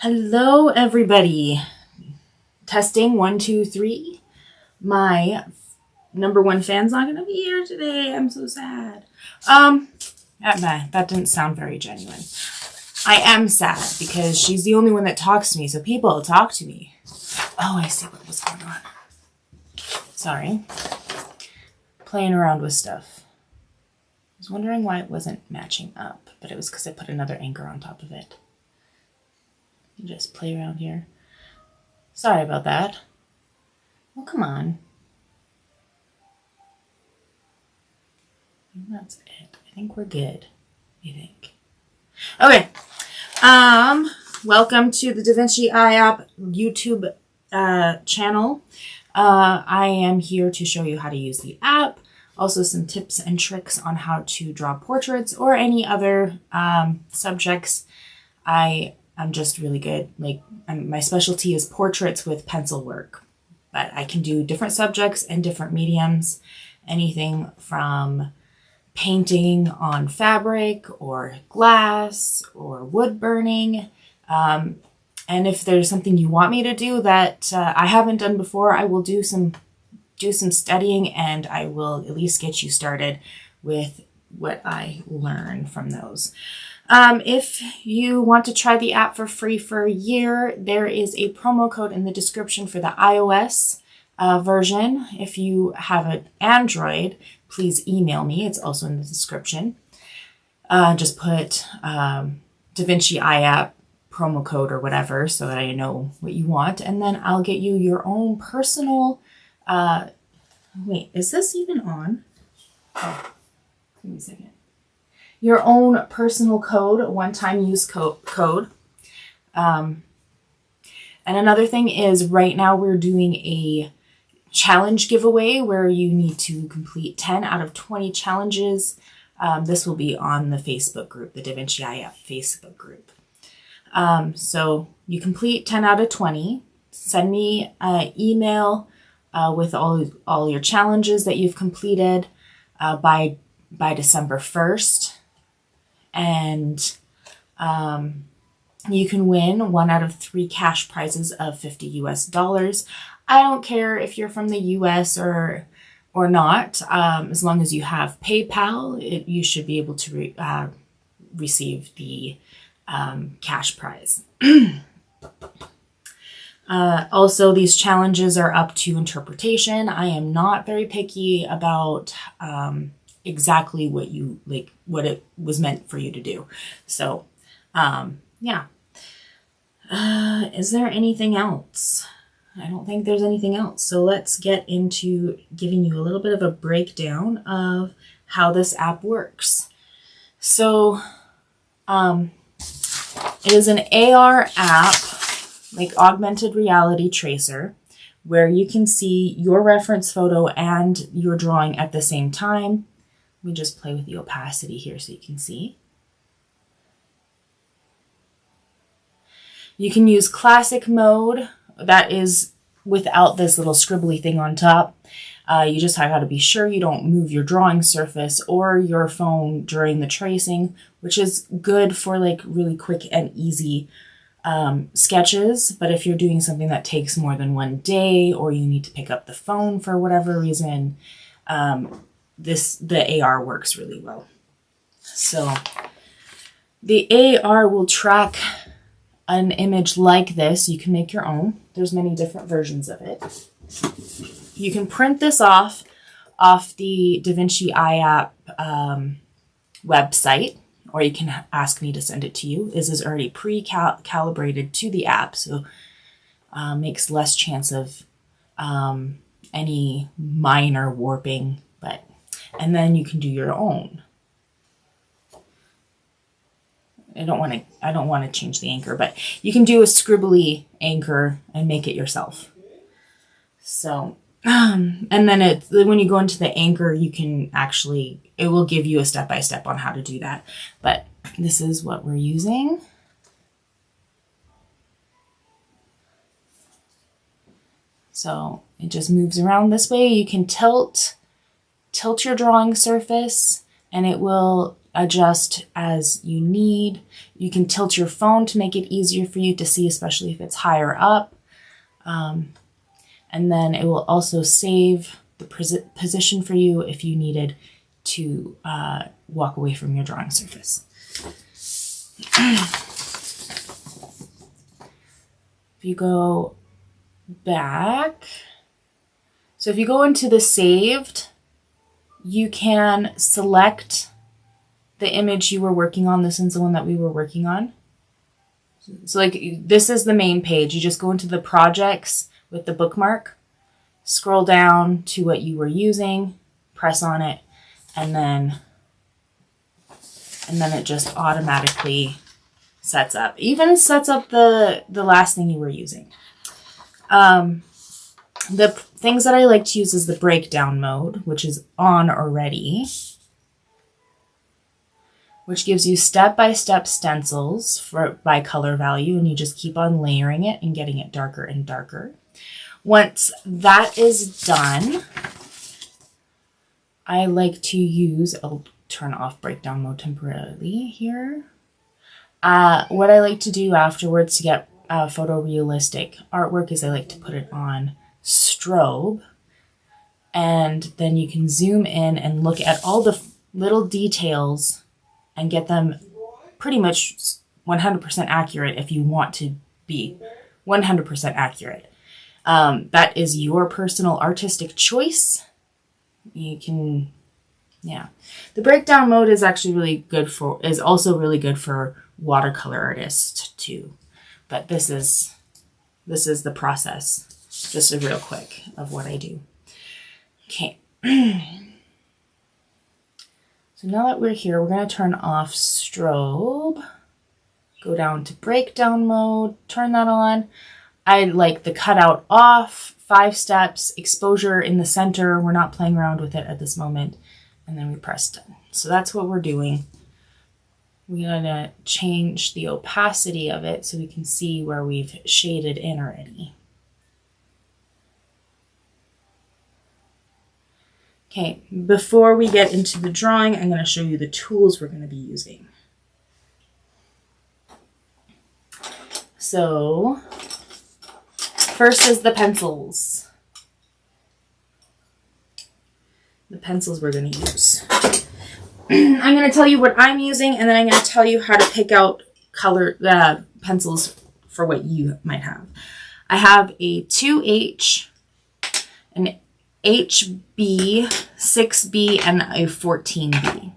Hello, everybody. Testing 1, 2, 3. My number one fan's not gonna be here today. I'm so sad. That didn't sound very genuine. I am sad because she's the only one that talks to me, so people talk to me. Oh, I see what was going on. Sorry. Playing around with stuff. I was wondering why it wasn't matching up, but it was because I put another anchor on top of it. Just play around here. Sorry about that. Well, come on. That's it. I think we're good. I think. Okay. Welcome to the Vinci Eye App YouTube channel. I am here to show you how to use the app. Also some tips and tricks on how to draw portraits or any other subjects. I'm just really good. My specialty is portraits with pencil work, but I can do different subjects and different mediums, anything from painting on fabric or glass or wood burning. And if there's something you want me to do that I haven't done before, I will do some studying, and I will at least get you started with what I learn from those. If you want to try the app for free for a year, there is a promo code in the description for the iOS version. If you have an Android, please email me. It's also in the description. Just put Vinci Eye App promo code or whatever so that I know what you want. And then I'll get you your own personal... wait, is this even on? Oh, give me a second. Your own personal code, one-time use code. And another thing is right now we're doing a challenge giveaway where you need to complete 10 out of 20 challenges. This will be on the Facebook group, the Vinci Eye App Facebook group. So you complete 10 out of 20. Send me an email with all your challenges that you've completed by December 1st. And you can win 1 out of 3 cash prizes of $50 US. I don't care if you're from the US or not. As long as you have PayPal, you should be able to receive the cash prize. Also, these challenges are up to interpretation. I am not very picky about exactly what it was meant for you to do. So, yeah. Is there anything else? I don't think there's anything else. So let's get into giving you a little bit of a breakdown of how this app works. So, it is an AR app, like augmented reality tracer, where you can see your reference photo and your drawing at the same time. Let me just play with the opacity here so you can see. You can use classic mode. That is without this little scribbly thing on top. You just have to be sure you don't move your drawing surface or your phone during the tracing, which is good for like really quick and easy sketches. But if you're doing something that takes more than one day or you need to pick up the phone for whatever reason, the AR works really well. So the AR will track an image like this. You can make your own. There's many different versions of it. You can print this off the Vinci Eye App website, or you can ask me to send it to you. This is already pre-calibrated to the app, so makes less chance of any minor warping, and then you can do your own. I don't want to change the anchor, but you can do a scribbly anchor and make it yourself. So, and then when you go into the anchor, you can it will give you a step-by-step on how to do that. But this is what we're using. So it just moves around this way. You can tilt your drawing surface, and it will adjust as you need. You can tilt your phone to make it easier for you to see, especially if it's higher up. And then it will also save the position for you if you needed to walk away from your drawing surface. If you go back, so if you go into the saved, you can select the image you were working on. This is the one that we were working on. So like this is the main page. You just go into the projects with the bookmark, scroll down to what you were using, press on it, and then it just automatically sets up. Even sets up the last thing you were using. The things that I like to use is the breakdown mode, which is on already, which gives you step-by-step stencils by color value, and you just keep on layering it and getting it darker and darker. Once that is done, I like to use, I'll turn off breakdown mode temporarily here. What I like to do afterwards to get photorealistic artwork is I like to put it on strobe, and then you can zoom in and look at all the little details and get them pretty much 100% accurate if you want to be 100% accurate. That is your personal artistic choice. You can, yeah. The breakdown mode is actually really good for, is also really good for watercolor artists too. But this is the process, just a real quick of what I do. Okay. So now that we're here, we're going to turn off strobe, go down to breakdown mode, turn that on. I like the cutout off, 5 steps, exposure in the center. We're not playing around with it at this moment. And then we press done. So that's what we're doing. We're going to change the opacity of it so we can see where we've shaded in already. Okay, before we get into the drawing, I'm going to show you the tools we're going to be using. So, first is the pencils. The pencils we're going to use. I'm going to tell you what I'm using, and then I'm going to tell you how to pick out color pencils for what you might have. I have a 2H, an HB, 6B, and a 14B.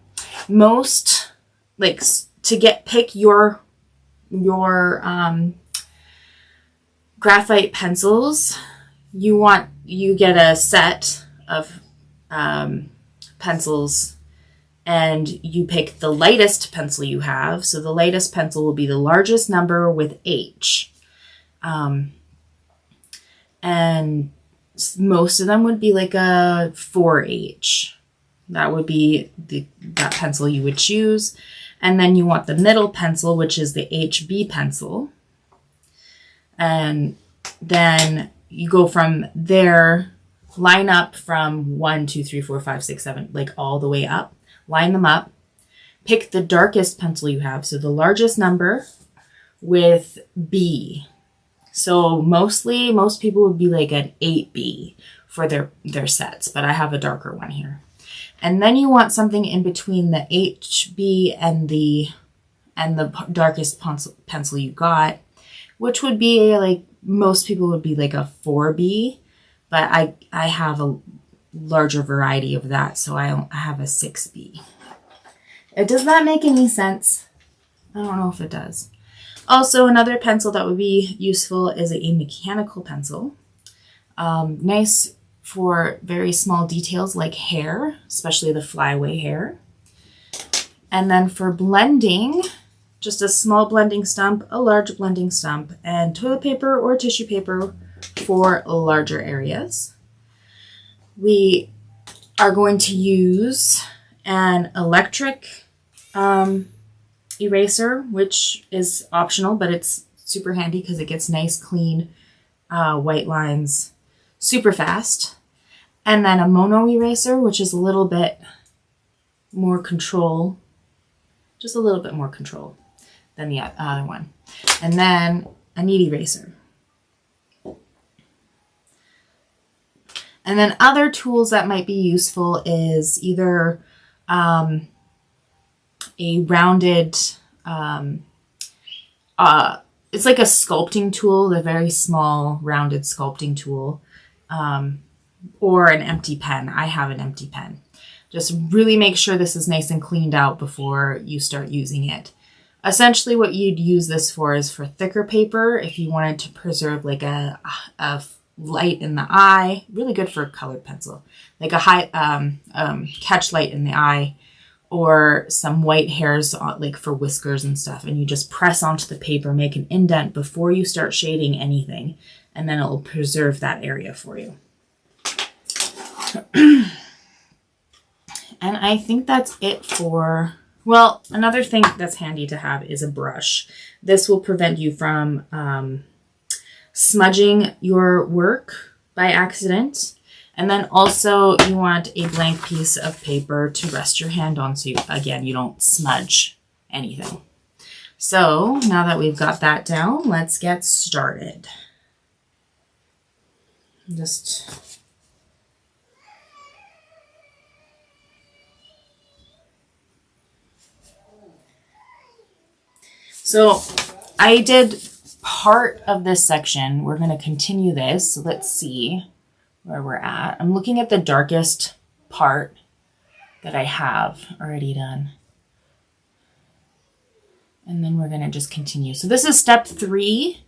Most, like, to pick your graphite pencils, you get a set of pencils, and you pick the lightest pencil you have. So the lightest pencil will be the largest number with H. And most of them would be like a 4H. That would be that pencil you would choose. And then you want the middle pencil, which is the HB pencil. And then you go from there, line up from 1, 2, 3, 4, 5, 6, 7, like all the way up. Line them up. Pick the darkest pencil you have. So the largest number with B. So most people would be like an 8B for their sets, but I have a darker one here. And then you want something in between the HB and the darkest pencil you got, which would be like, most people would be like a 4B, but I have a larger variety of that, so I have a 6B. Does that make any sense? I don't know if it does. Also, another pencil that would be useful is a mechanical pencil. Nice for very small details like hair, especially the flyaway hair. And then for blending, just a small blending stump, a large blending stump, and toilet paper or tissue paper for larger areas. We are going to use an electric eraser, which is optional, but it's super handy because it gets nice, clean white lines super fast. And then a mono eraser, which is a little bit more control just a little bit more control than the other one. And then a knead eraser. And then other tools that might be useful is either a rounded, it's like a sculpting tool, a very small rounded sculpting tool, or an empty pen. I have an empty pen. Just really make sure this is nice and cleaned out before you start using it. Essentially what you'd use this for is for thicker paper. If you wanted to preserve like a light in the eye, really good for a colored pencil, like a high catch light in the eye, or some white hairs like for whiskers and stuff. And you just press onto the paper, make an indent before you start shading anything, and then it will preserve that area for you. And I think that's it for, well, another thing that's handy to have is a brush. This will prevent you from smudging your work by accident. And then also you want a blank piece of paper to rest your hand on so you don't smudge anything. So now that we've got that down, let's get started. So I did part of this section. We're going to continue this. So let's see where we're at. I'm looking at the darkest part that I have already done. And then we're going to just continue. So this is step 3.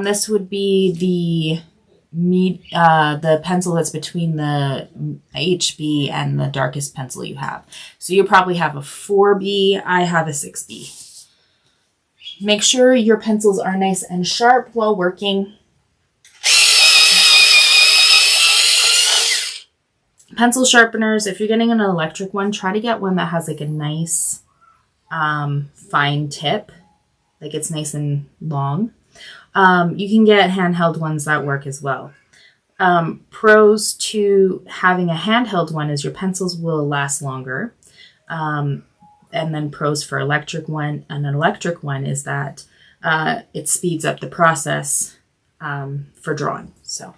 This would be the pencil that's between the HB and the darkest pencil you have. So you probably have a 4B. I have a 6B. Make sure your pencils are nice and sharp while working. Pencil sharpeners, if you're getting an electric one, try to get one that has like a nice fine tip. Like it's nice and long. You can get handheld ones that work as well. Pros to having a handheld one is your pencils will last longer. And then pros for an electric one is that it speeds up the process for drawing. So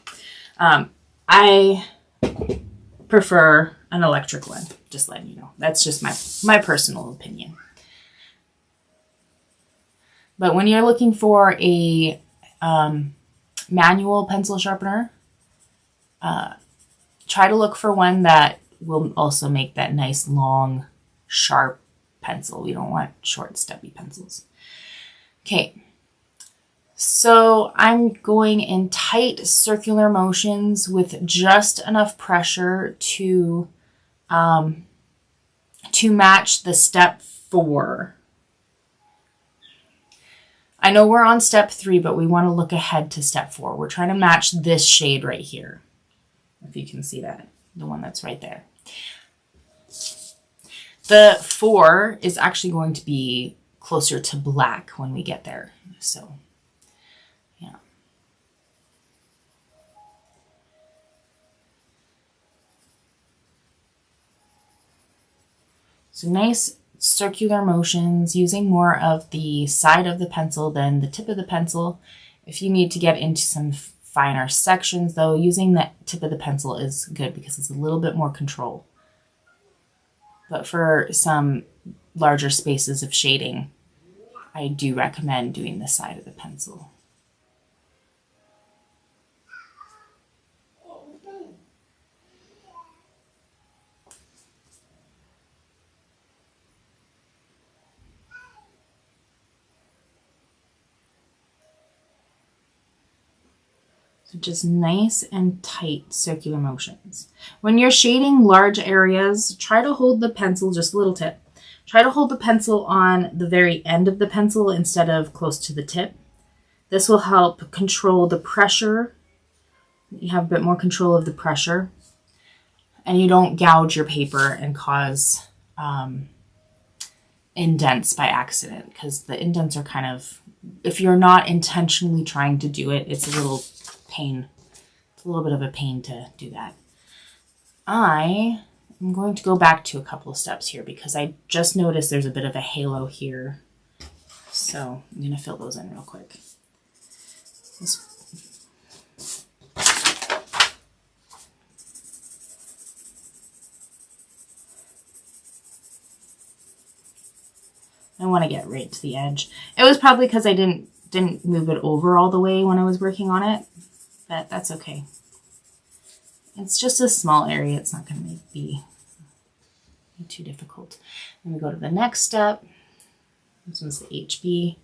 I prefer an electric one, just letting you know. That's just my personal opinion. But when you're looking for a manual pencil sharpener, try to look for one that will also make that nice long sharp pencil. We don't want short stubby pencils. Okay, so I'm going in tight circular motions with just enough pressure to match the step 4. I know we're on step 3, but we want to look ahead to step 4. We're trying to match this shade right here. If you can see that, the one that's right there. The 4 is actually going to be closer to black when we get there. So, yeah. So nice circular motions, using more of the side of the pencil than the tip of the pencil. If you need to get into some finer sections, though, using the tip of the pencil is good because it's a little bit more control. But for some larger spaces of shading, I do recommend doing the side of the pencil. So just nice and tight circular motions. When you're shading large areas, try to hold the pencil, just a little tip. Try to hold the pencil on the very end of the pencil instead of close to the tip. This will help control the pressure. You have a bit more control of the pressure. And you don't gouge your paper and cause indents by accident, because the indents are kind of, if you're not intentionally trying to do it, it's a little pain. It's a little bit of a pain to do that. I I'm going to go back to a couple of steps here because I just noticed there's a bit of a halo here. So I'm going to fill those in real quick. I want to get right to the edge. It was probably because I didn't move it over all the way when I was working on it, but that's okay. It's just a small area. It's not going to be too difficult. Then we go to the next step. This one's the HB.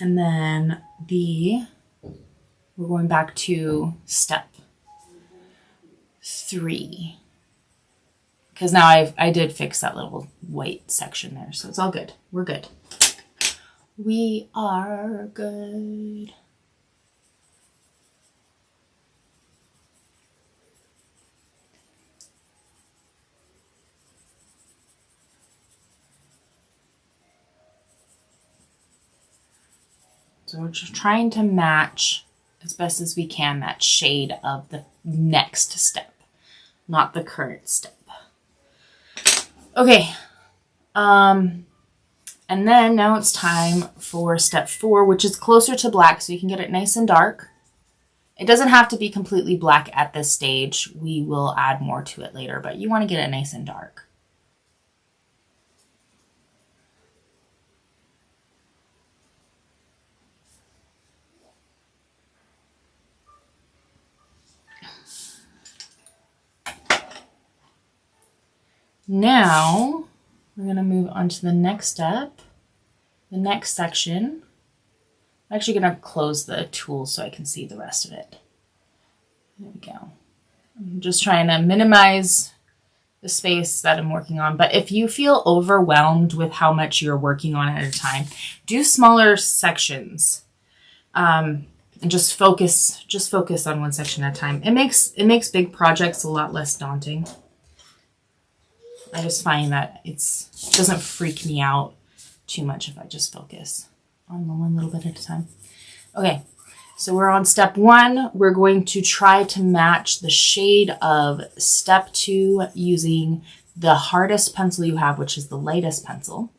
And then we're going back to step 3. Because now I did fix that little white section there, so it's all good. We're good. We are good. So we're just trying to match as best as we can that shade of the next step, not the current step. Okay, and then now it's time for step 4, which is closer to black, so you can get it nice and dark. It doesn't have to be completely black at this stage. We will add more to it later, but you want to get it nice and dark. Now, we're going to move on to the next step, the next section. I'm actually going to close the tool so I can see the rest of it. There we go. I'm just trying to minimize the space that I'm working on. But if you feel overwhelmed with how much you're working on at a time, do smaller sections. And just focus on one section at a time. It makes big projects a lot less daunting. I just find that it doesn't freak me out too much if I just focus on one little bit at a time. Okay, so we're on step 1. We're going to try to match the shade of step 2 using the hardest pencil you have, which is the lightest pencil.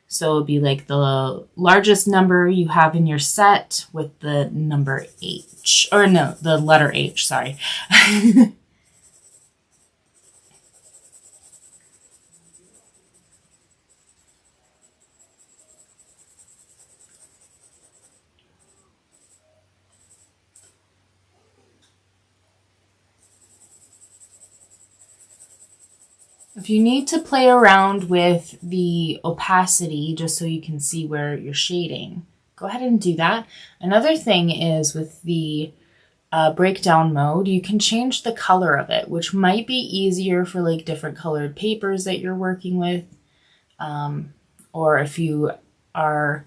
So it'd be like the largest number you have in your set with the number H, or no, the letter H, sorry. If you need to play around with the opacity just so you can see where you're shading, go ahead and do that. Another thing is with the breakdown mode, you can change the color of it, which might be easier for like different colored papers that you're working with. Or if you are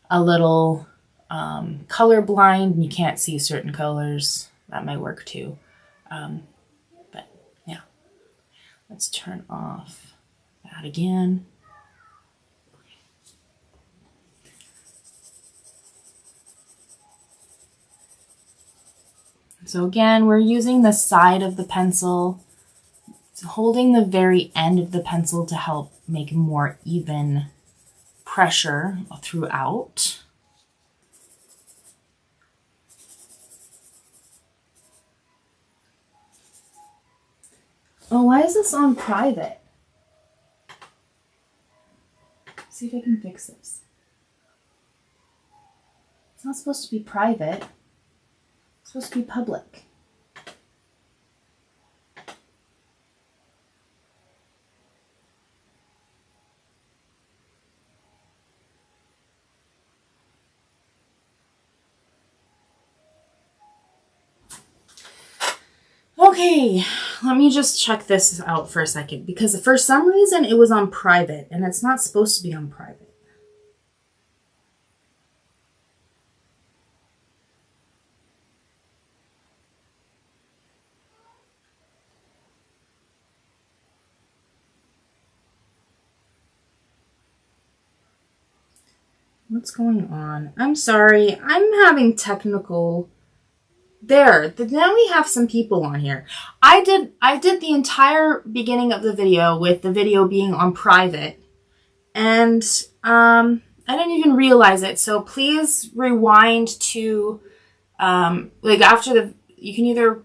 a little colorblind and you can't see certain colors, that might work too. But yeah, let's turn off that again. So again, we're using the side of the pencil, holding the very end of the pencil to help make more even pressure throughout. Oh, why is this on private? See if I can fix this. It's not supposed to be private. It's supposed to be public. Okay, let me just check this out for a second because for some reason it was on private and it's not supposed to be on private. What's going on? I'm sorry. I'm having technical... There. Now we have some people on here. I did the entire beginning of the video with the video being on private. And I didn't even realize it. So please rewind to like after the... You can either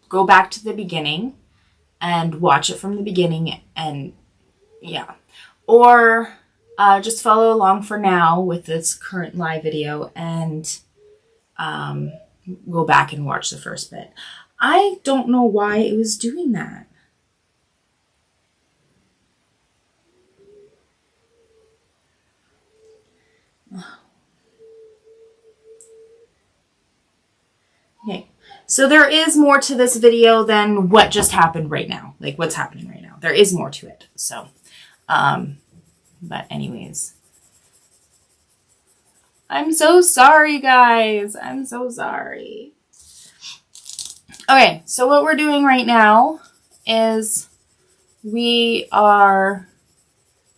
go back to the beginning and watch it from the beginning and yeah. Or just follow along for now with this current live video and go back and watch the first bit. I don't know why it was doing that. Okay, so there is more to this video than what just happened right now. Like what's happening right now. There is more to it. So, but anyways. I'm so sorry, guys. I'm so sorry. Okay, so what we're doing right now is we are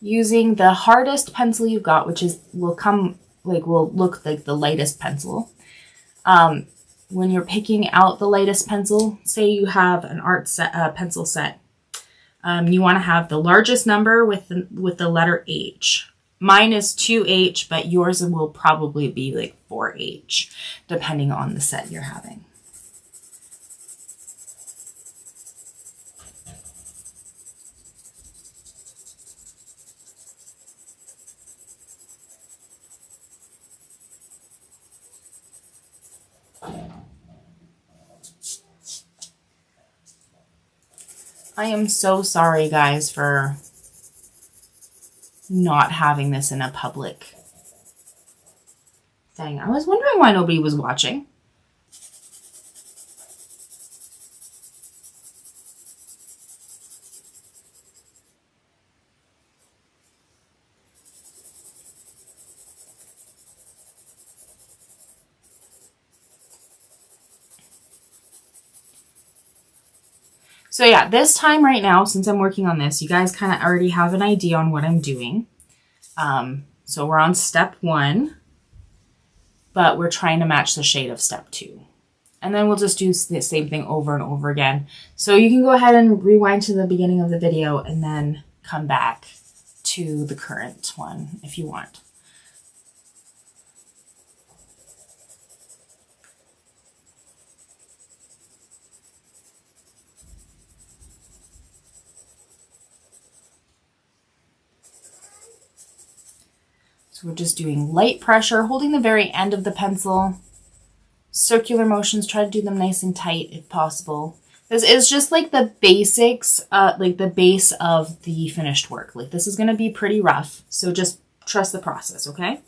using the hardest pencil you've got, which is will look like the lightest pencil. When you're picking out the lightest pencil, say you have an art set, pencil set, you want to have the largest number with the letter H. Mine is 2H, but yours will probably be like 4H, depending on the set you're having. I am so sorry, guys, for not having this in a public thing. I was wondering why nobody was watching. So yeah, this time right now, since I'm working on this, you guys kind of already have an idea on what I'm doing. So we're on step 1, but we're trying to match the shade of step 2. And then we'll just do the same thing over and over again. So you can go ahead and rewind to the beginning of the video and then come back to the current one if you want. So we're just doing light pressure, holding the very end of the pencil. Circular motions, try to do them nice and tight if possible. This is just like the basics, like the base of the finished work. Like this is going to be pretty rough, so just trust the process, okay?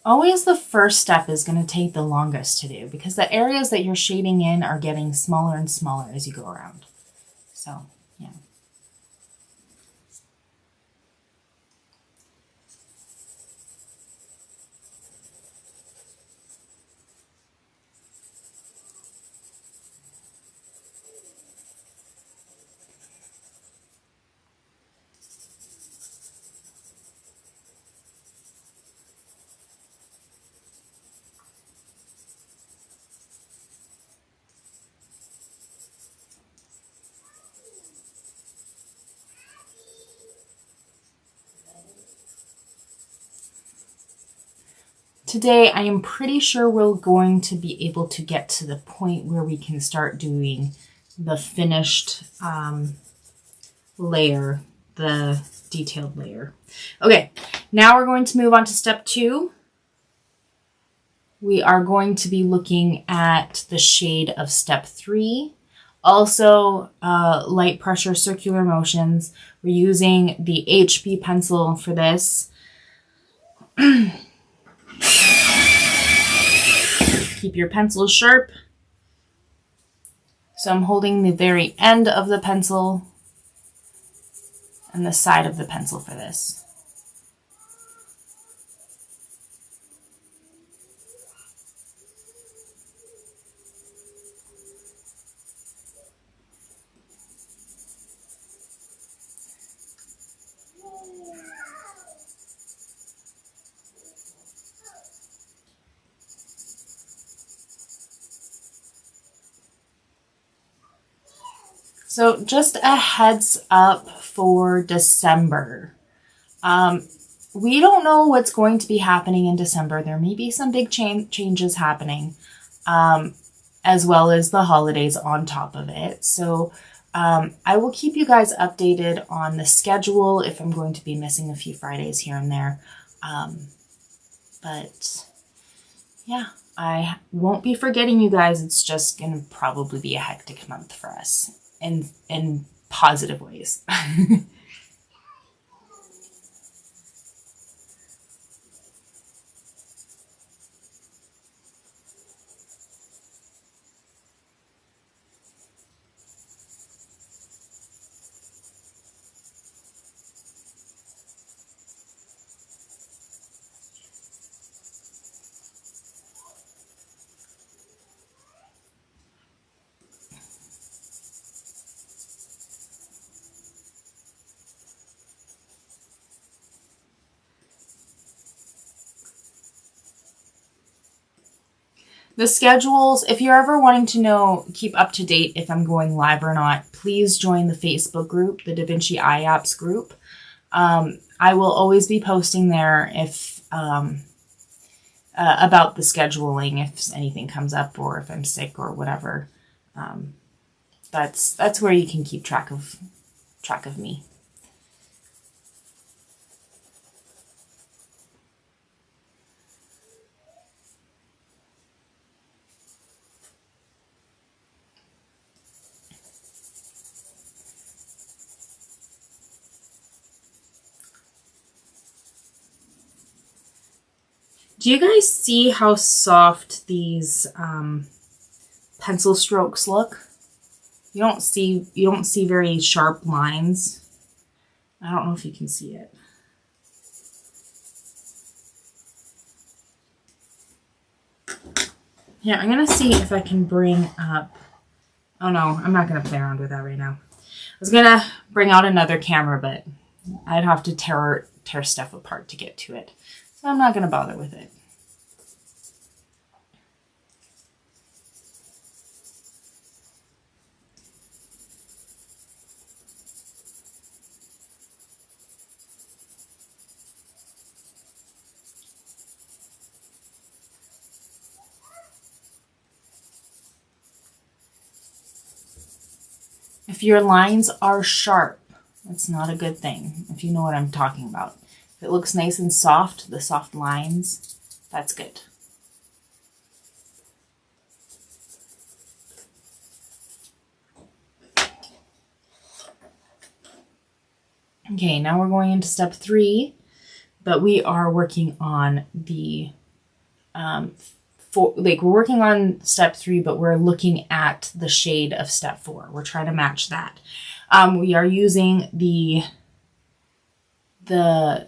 Always the first step is going to take the longest to do because the areas that you're shading in are getting smaller and smaller as you go around. So, yeah. Today, I am pretty sure we're going to be able to get to the point where we can start doing the finished layer, the detailed layer. Okay, now we're going to move on to step 2. We are going to be looking at the shade of step 3. Also, light pressure, circular motions. We're using the HB pencil for this. Keep your pencil sharp. So I'm holding the very end of the pencil and the side of the pencil for this. So just a heads up for December. We don't know what's going to be happening in December. There may be some big changes happening, as well as the holidays on top of it. So I will keep you guys updated on the schedule if I'm going to be missing a few Fridays here and there. But yeah, I won't be forgetting you guys. It's just going to probably be a hectic month for us in positive ways. The schedules, if you're ever wanting to know, keep up to date if I'm going live or not, please join the Facebook group, the Vinci Eye Apps group. I will always be posting there if about the scheduling, if anything comes up or if I'm sick or whatever. That's where you can keep track of me. Do you guys see how soft these pencil strokes look? You don't see very sharp lines. I don't know if you can see it. Yeah, I'm gonna see if I can bring up. Oh no, I'm not gonna play around with that right now. I was gonna bring out another camera, but I'd have to tear stuff apart to get to it. So I'm not going to bother with it. If your lines are sharp, that's not a good thing, if you know what I'm talking about. If it looks nice and soft, the soft lines, that's good. Okay, now we're going into step 3, but we are working on the, we're working on step 3, but we're looking at the shade of step 4. We're trying to match that. We are using the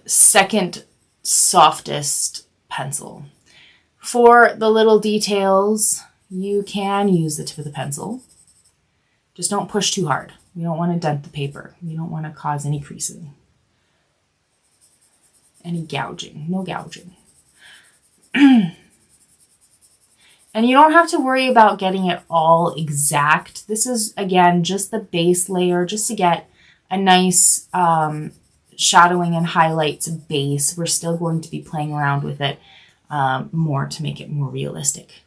second softest pencil. For the little details, you can use the tip of the pencil. Just don't push too hard. You don't want to dent the paper. You don't want to cause any creasing. Any gouging. No gouging. And you don't have to worry about getting it all exact. This is, again, just the base layer, just to get a nice shadowing and highlights base. We're still going to be playing around with it more to make it more realistic.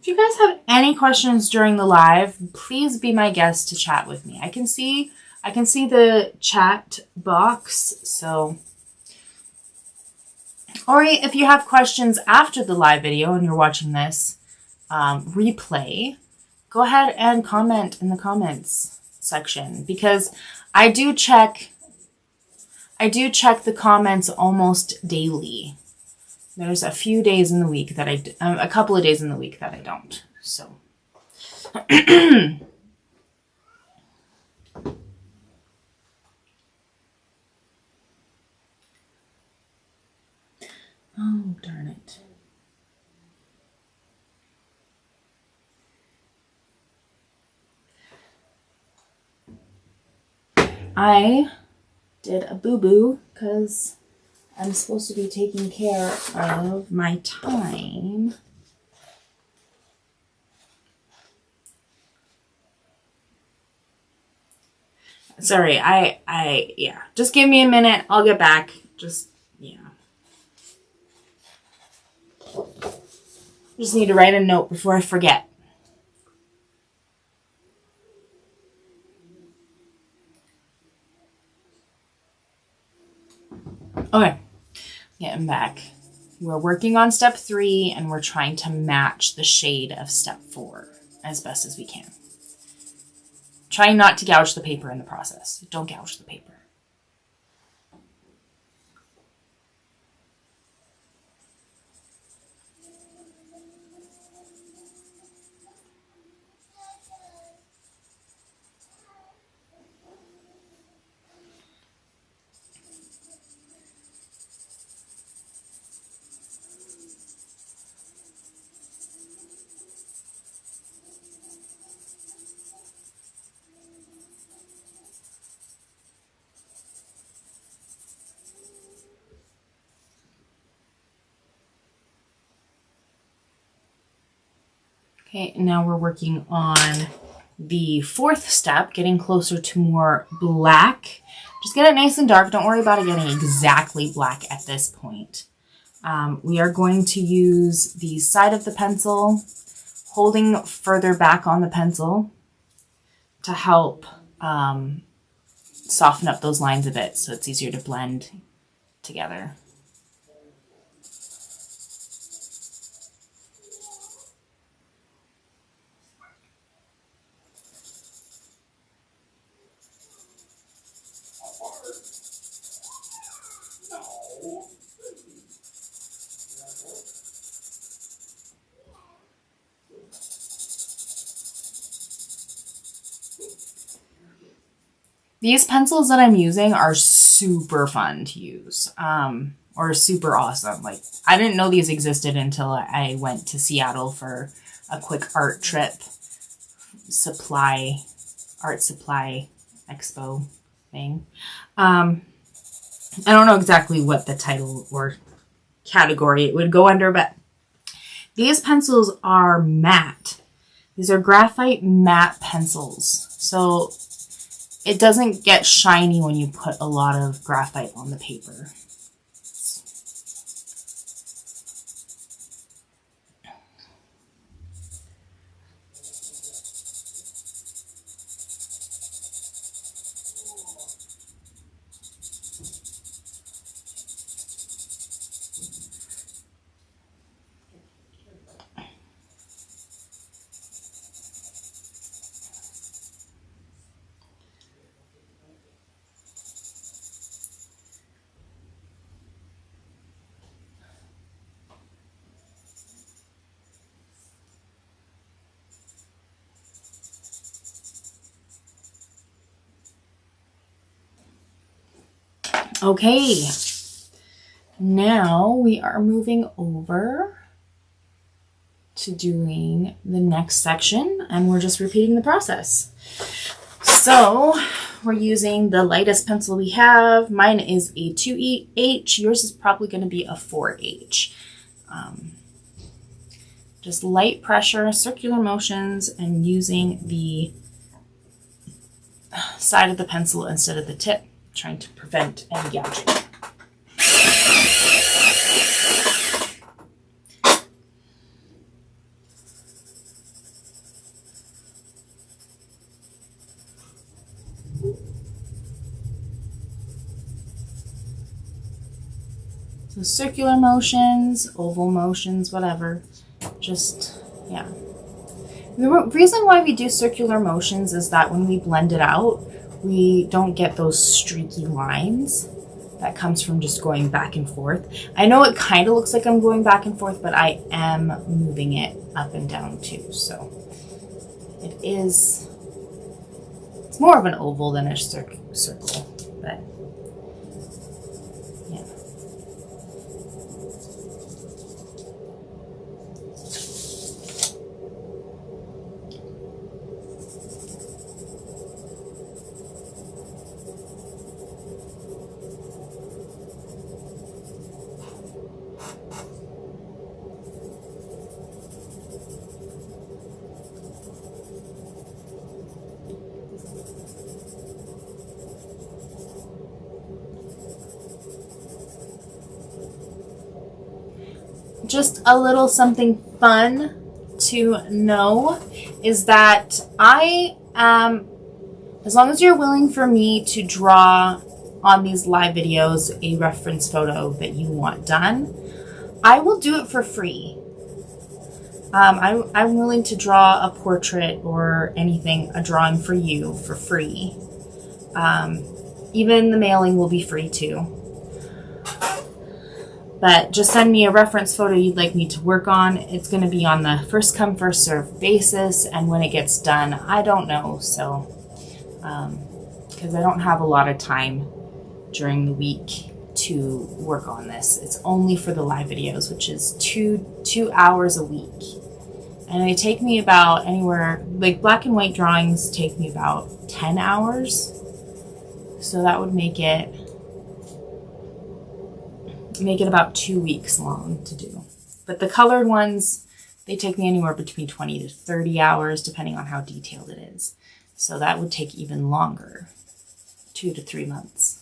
If you guys have any questions during the live, please be my guest to chat with me. I can see the chat box, so, or if you have questions after the live video and you're watching this replay, go ahead and comment in the comments section, because I do check the comments almost daily. There's a few days in the week that a couple of days in the week that I don't. So. Oh, darn it. I did a boo-boo because I'm supposed to be taking care of my time. Sorry, yeah. Just give me a minute. I'll get back. Just need to write a note before I forget. Okay, getting back. We're working on step 3 and we're trying to match the shade of step 4 as best as we can. Trying not to gouge the paper in the process. Don't gouge the paper. Okay, now we're working on the 4th step, getting closer to more black. Just get it nice and dark. Don't worry about it getting exactly black at this point. We are going to use the side of the pencil, holding further back on the pencil to help soften up those lines a bit so it's easier to blend together. These pencils that I'm using are super fun to use, or super awesome. Like, I didn't know these existed until I went to Seattle for a quick art trip, art supply expo thing. I don't know exactly what the title or category it would go under, but these pencils are matte. These are graphite matte pencils. So it doesn't get shiny when you put a lot of graphite on the paper. Okay, now we are moving over to doing the next section, and we're just repeating the process. So we're using the lightest pencil we have. Mine is a 2H. Yours is probably going to be a 4H. Just light pressure, circular motions, and using the side of the pencil instead of the tip, trying to prevent any gouging. So circular motions, oval motions, whatever. Just, yeah. The reason why we do circular motions is that when we blend it out, we don't get those streaky lines that comes from just going back and forth. I know it kind of looks like I'm going back and forth, but I am moving it up and down too. So it's more of an oval than a circle, but yeah. Just a little something fun to know is that as long as you're willing for me to draw on these live videos a reference photo that you want done, I will do it for free. I'm willing to draw a portrait or anything, a drawing for you for free. Even the mailing will be free too. But just send me a reference photo you'd like me to work on. It's going to be on the first come, first served basis. And when it gets done, I don't know. So, because I don't have a lot of time during the week to work on this. It's only for the live videos, which is two hours a week. And they take me about anywhere, like black and white drawings take me about 10 hours. So that would make it about 2 weeks long to do. But the colored ones, they take me anywhere between 20 to 30 hours, depending on how detailed it is. So that would take even longer, 2 to 3 months.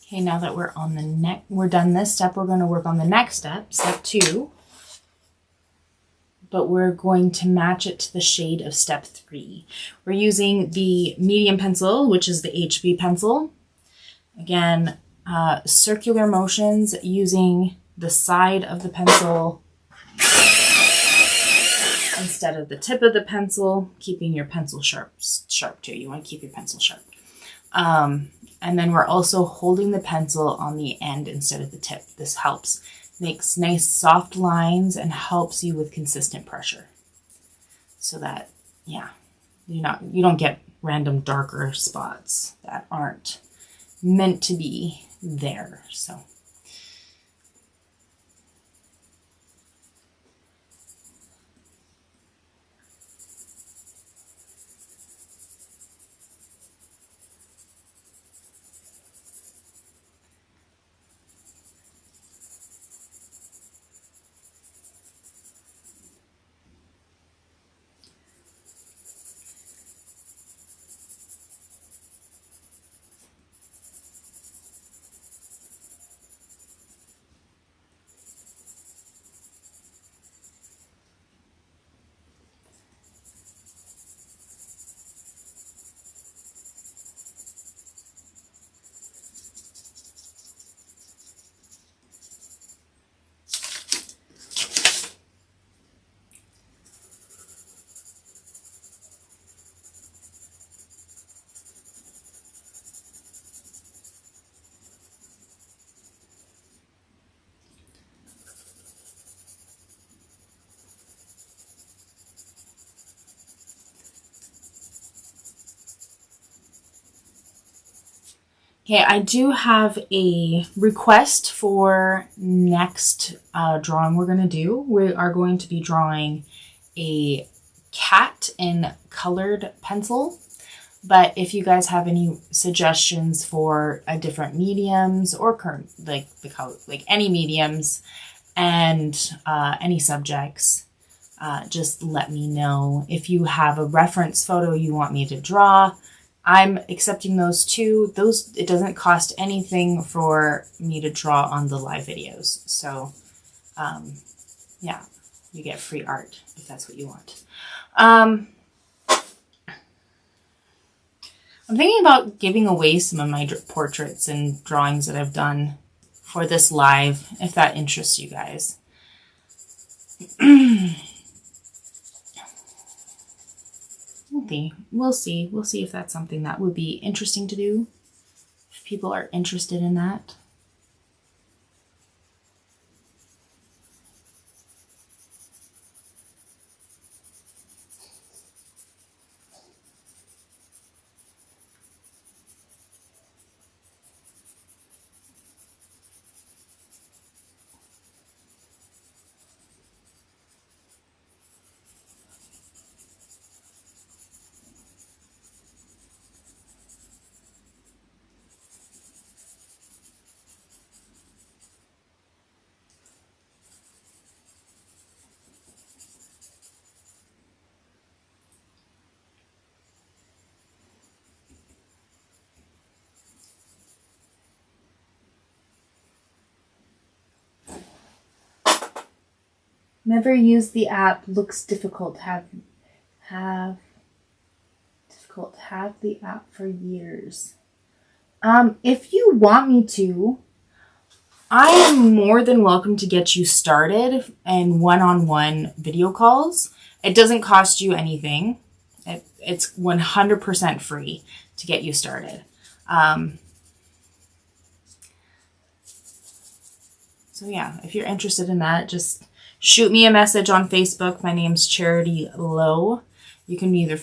Okay, now that we're done this step, we're going to work on the next step, step 2. But we're going to match it to the shade of step 3. We're using the medium pencil, which is the HB pencil. Again, circular motions using the side of the pencil instead of the tip of the pencil, keeping your pencil sharp too. You want to keep your pencil sharp. And then we're also holding the pencil on the end instead of the tip. This helps. Makes nice soft lines and helps you with consistent pressure. So that, yeah, you don't get random darker spots that aren't meant to be there. So Okay, I do have a request for next drawing we're going to do. We are going to be drawing a cat in colored pencil. But if you guys have any suggestions for different mediums or current, like the color, like any mediums and any subjects, just let me know. If you have a reference photo you want me to draw, I'm accepting those too. It doesn't cost anything for me to draw on the live videos. So, yeah, you get free art if that's what you want. I'm thinking about giving away some of my portraits and drawings that I've done for this live, if that interests you guys. We'll see. We'll see if that's something that would be interesting to do, if people are interested in that. Never used the app. Looks difficult. Have the app for years. If you want me to, I am more than welcome to get you started in one-on-one video calls. It doesn't cost you anything. It's 100% free to get you started. So yeah, if you're interested in that, just shoot me a message on Facebook. My name's Charity Low. You can either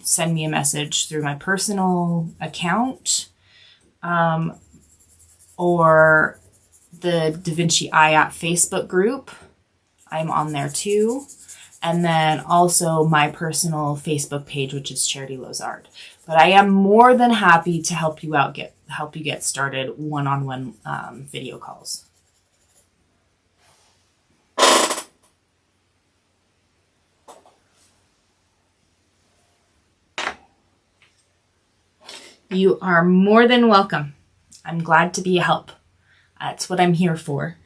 send me a message through my personal account, or the Vinci Eye App Facebook group. I'm on there too. And then also my personal Facebook page, which is charitylowsart. But I am more than happy to help you out, help you get started one-on-one video calls. You are more than welcome. I'm glad to be a help. That's what I'm here for.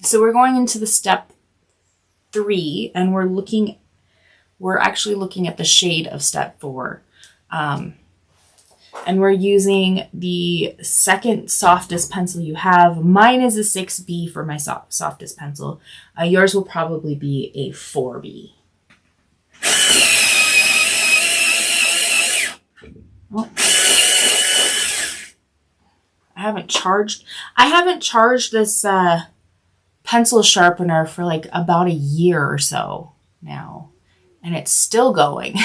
So we're going into the step 3, and we're actually looking at the shade of step 4. And we're using the second softest pencil you have. Mine is a 6B for my softest pencil. Yours will probably be a 4B. Oh. I haven't charged this pencil sharpener for like about a year or so now, and it's still going.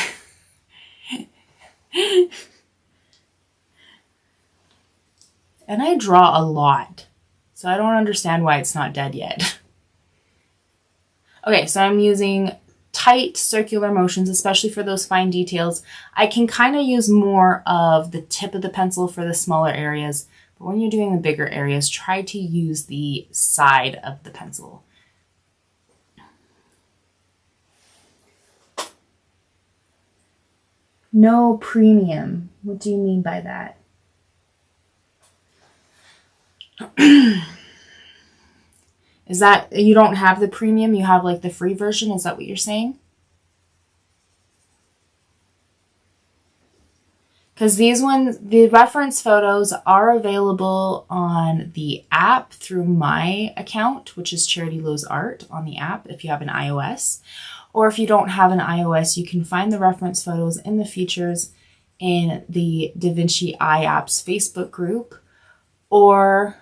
And I draw a lot, so I don't understand why it's not dead yet. Okay, so I'm using tight circular motions, especially for those fine details. I can kind of use more of the tip of the pencil for the smaller areas, but when you're doing the bigger areas, try to use the side of the pencil. No premium. What do you mean by that? Is that you don't have the premium, you have like the free version? Is that what you're saying? Because these ones, the reference photos are available on the app through my account, which is charitylowsart on the app if you have an iOS. Or if you don't have an iOS, you can find the reference photos in the features in the Vinci Eye App's Facebook group, or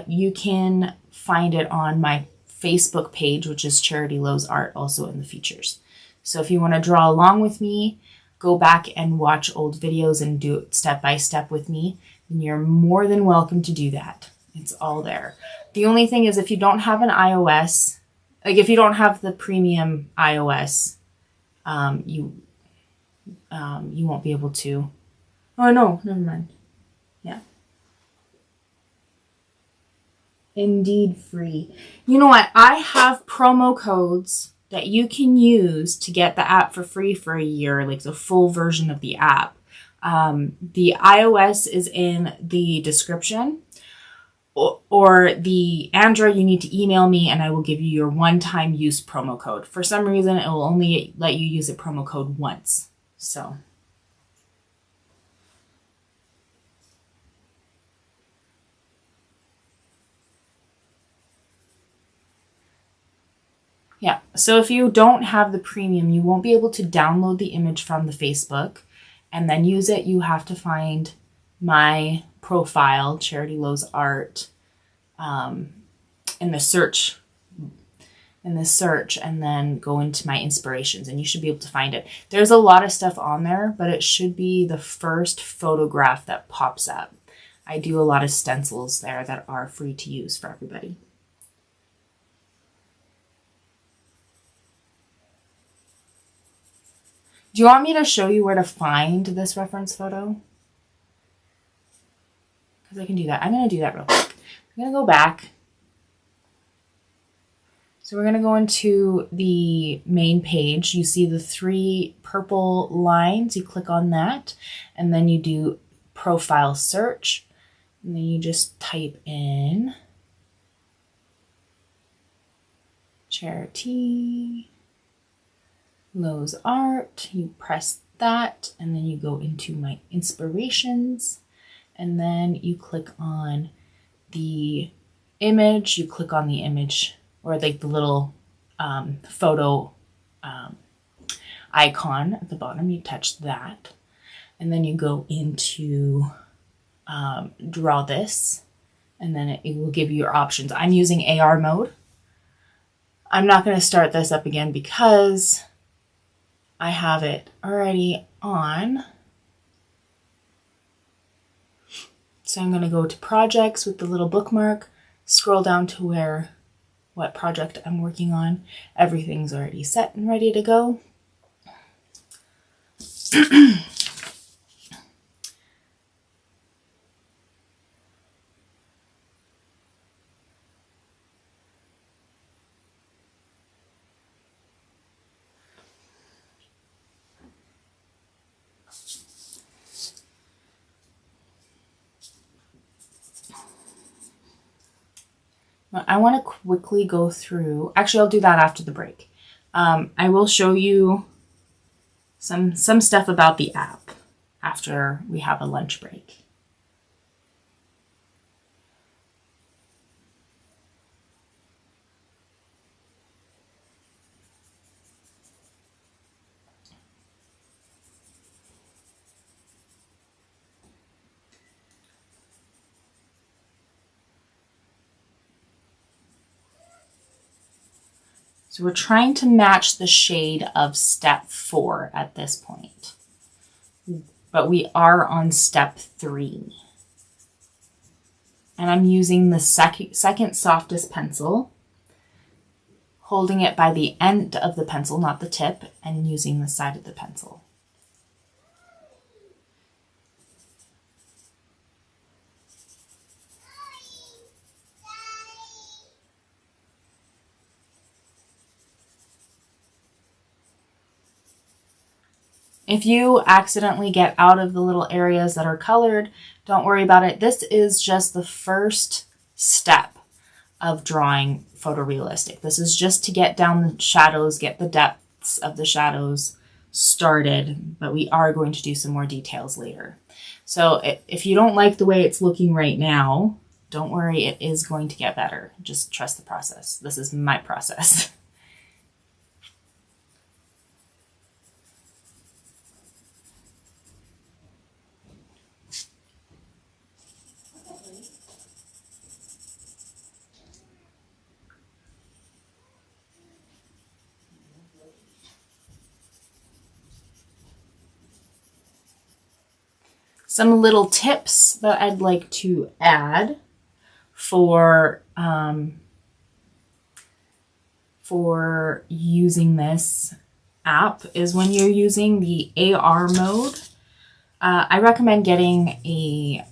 you can find it on my Facebook page, which is Charity Lowsart, also in the features. So if you want to draw along with me, go back and watch old videos and do it step by step with me, then you're more than welcome to do that. It's all there. The only thing is if you don't have an iOS, like if you don't have the premium iOS, you won't be able to. Oh no, never mind. Yeah. Indeed free. You know what? I have promo codes that you can use to get the app for free for a year, like the full version of the app. The iOS is in the description, or the Android, you need to email me and I will give you your one-time use promo code. For some reason, it will only let you use a promo code once. So. Yeah, so if you don't have the premium, you won't be able to download the image from the Facebook and then use it. You have to find my profile, charitylowsart, in the search, and then go into my inspirations and you should be able to find it. There's a lot of stuff on there, but it should be the first photograph that pops up. I do a lot of stencils there that are free to use for everybody. Do you want me to show you where to find this reference photo? Because I can do that. I'm going to do that real quick. I'm going to go back. So we're going to go into the main page. You see the 3 purple lines. You click on that. And then you do profile search. And then you just type in Charity Lowsart. You press that and then you go into my inspirations and then you click on the image. You click on the image or like the little photo icon at the bottom. You touch that and then you go into draw this and then it will give you your options. I'm using AR mode. I'm not going to start this up again because I have it already on. So I'm going to go to projects with the little bookmark, scroll down to what project I'm working on. Everything's already set and ready to go. I want to quickly go through, actually I'll do that after the break. I will show you some stuff about the app after we have a lunch break. So we're trying to match the shade of step 4 at this point, but we are on step 3. And I'm using the second softest pencil, holding it by the end of the pencil, not the tip, and using the side of the pencil. If you accidentally get out of the little areas that are colored, don't worry about it. This is just the first step of drawing photorealistic. This is just to get down the shadows, get the depths of the shadows started, but we are going to do some more details later. So if you don't like the way it's looking right now, don't worry, it is going to get better. Just trust the process. This is my process. Some little tips that I'd like to add for using this app is when you're using the AR mode, I recommend getting a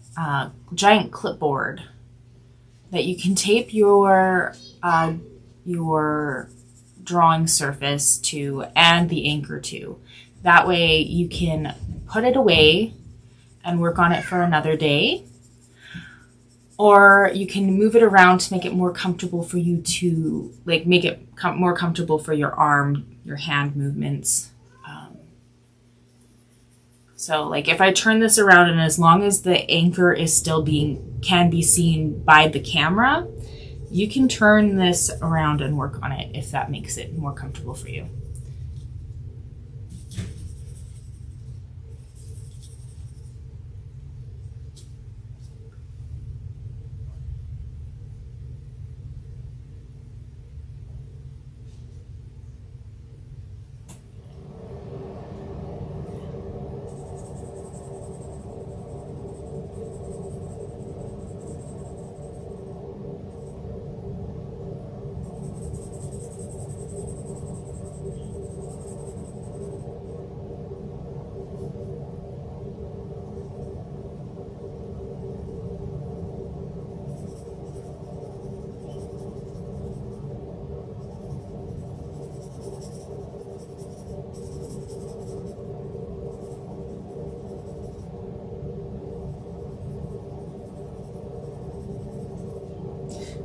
giant clipboard that you can tape your drawing surface to and the anchor to. That way you can put it away and work on it for another day. Or you can move it around to make it more comfortable for you to, like, make it more comfortable for your arm, your hand movements. So like if I turn this around, and as long as the anchor is still can be seen by the camera, you can turn this around and work on it if that makes it more comfortable for you.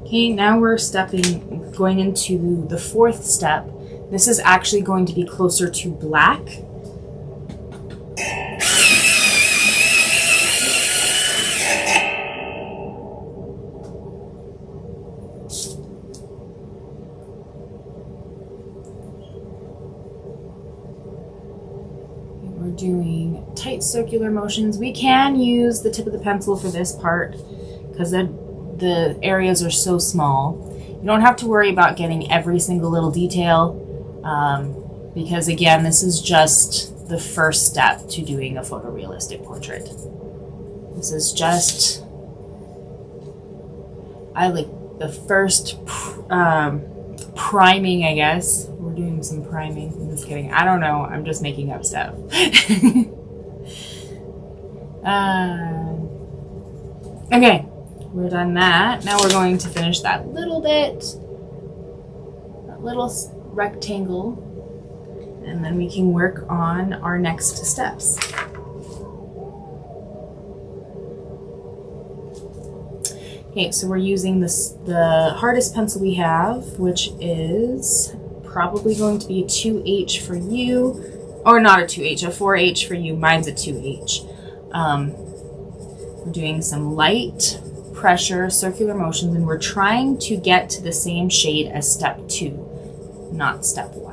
Okay, now we're going into the fourth step. This is actually going to be closer to black. We're doing tight circular motions. We can use the tip of the pencil for this part because the areas are so small. You don't have to worry about getting every single little detail because again, this is just the first step to doing a photorealistic portrait. This is just, the first priming, I guess. We're doing some priming. I'm just kidding. I don't know. I'm just making up stuff. Okay. We're done that. Now we're going to finish that little bit, that little rectangle, and then we can work on our next steps. Okay, so we're using the hardest pencil we have, which is probably going to be a 2H for you, or not a 2H, a 4H for you. Mine's a 2H. We're doing some light pressure, circular motions, and we're trying to get to the same shade as step 2, not step 1.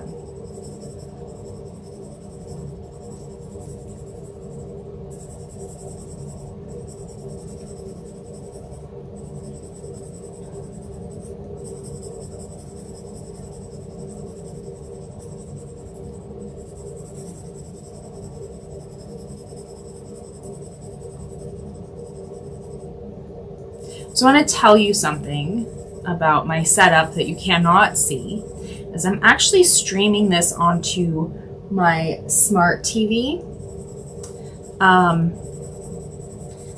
So I want to tell you something about my setup that you cannot see, is I'm actually streaming this onto my smart TV.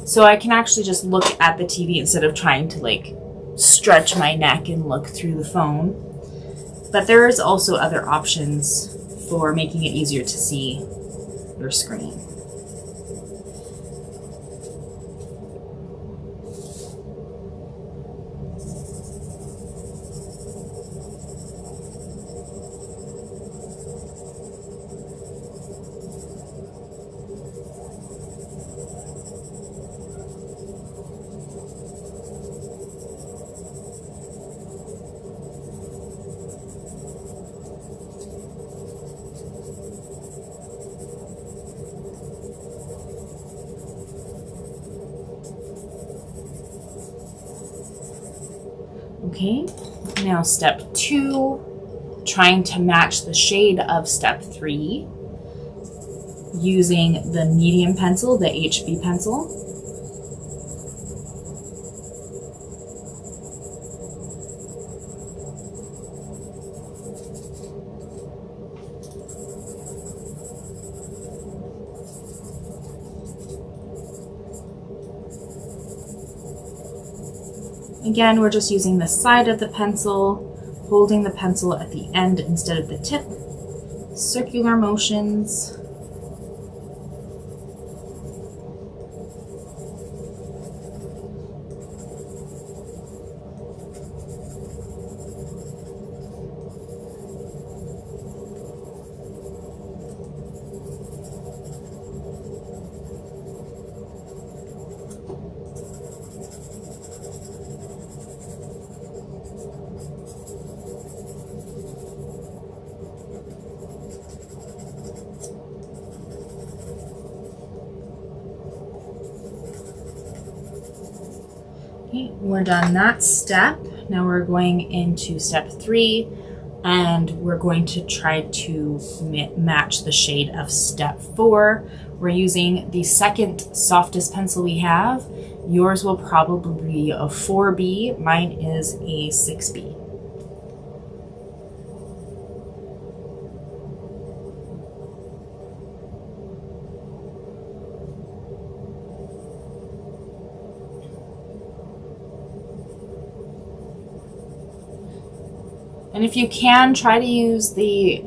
So I can actually just look at the TV instead of trying to like stretch my neck and look through the phone. But there is also other options for making it easier to see your screen. Okay, now step 2, trying to match the shade of step 3. using the medium pencil, the HB pencil. Again, we're just using the side of the pencil, holding the pencil at the end instead of the tip. Circular motions. Okay, we're done that step. Now we're going into step 3, and we're going to try to match the shade of step 4. We're using the second softest pencil we have. Yours will probably be a 4B. Mine is a 6B. And if you can, try to use the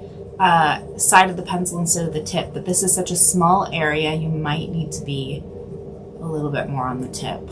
side of the pencil instead of the tip, but this is such a small area, you might need to be a little bit more on the tip.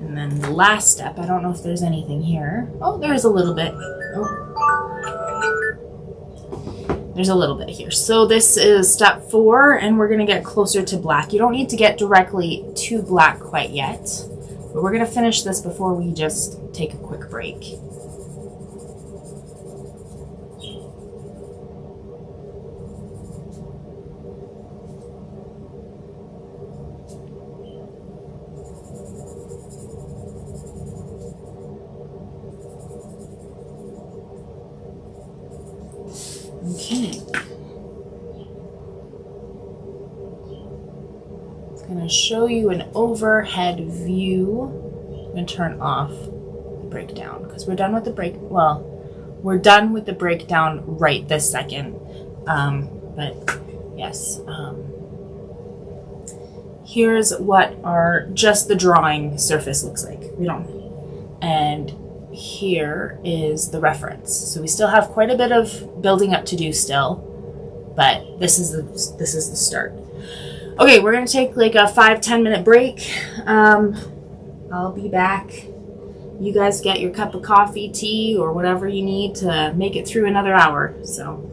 And then the last step, I don't know if there's anything here. Oh, there's a little bit. Oh. There's a little bit here. So this is step 4, and we're gonna get closer to black. You don't need to get directly to black quite yet, but we're gonna finish this before we just take a quick break. Okay. It's going to show you an overhead view. I'm going to turn off the breakdown because we're done with the we're done with the breakdown right this second. But yes, here's what just the drawing surface looks like. And here is the reference. So we still have quite a bit of building up to do still, but this is the start. Okay, we're gonna take like a 5-10 minute break. I'll be back. You guys get your cup of coffee, tea, or whatever you need to make it through another hour. So.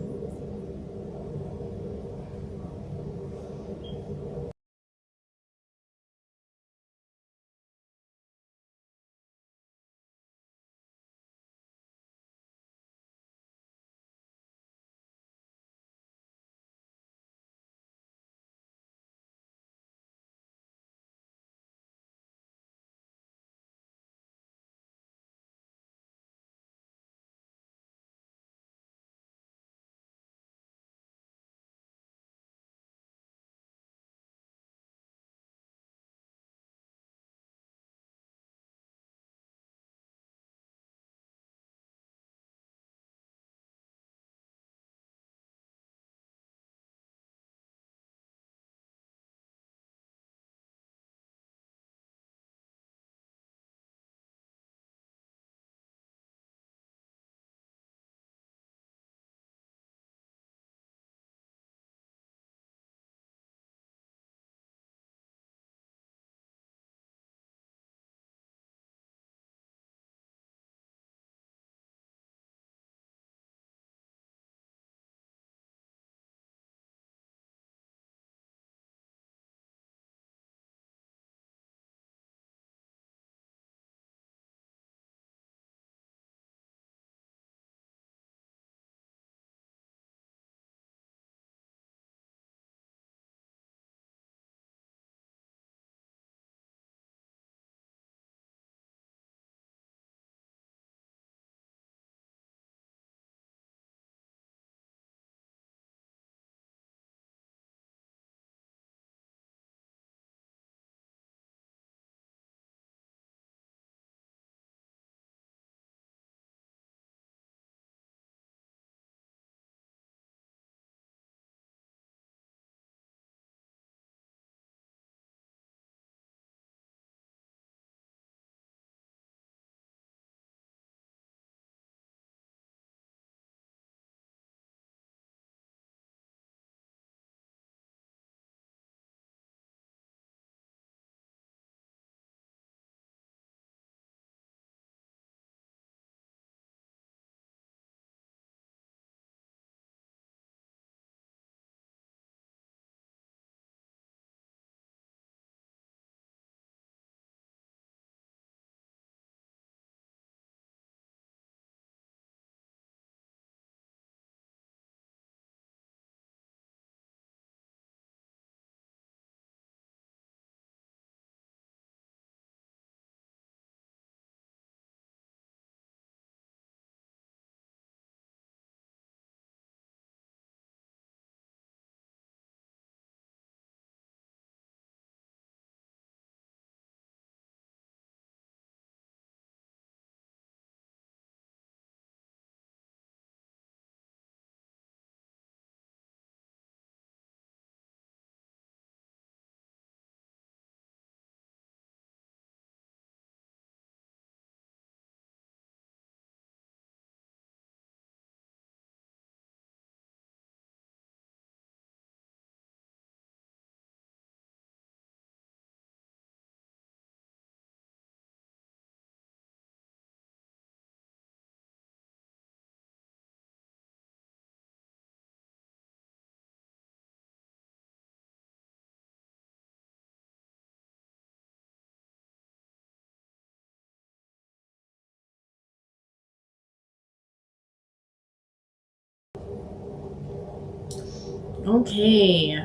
Okay.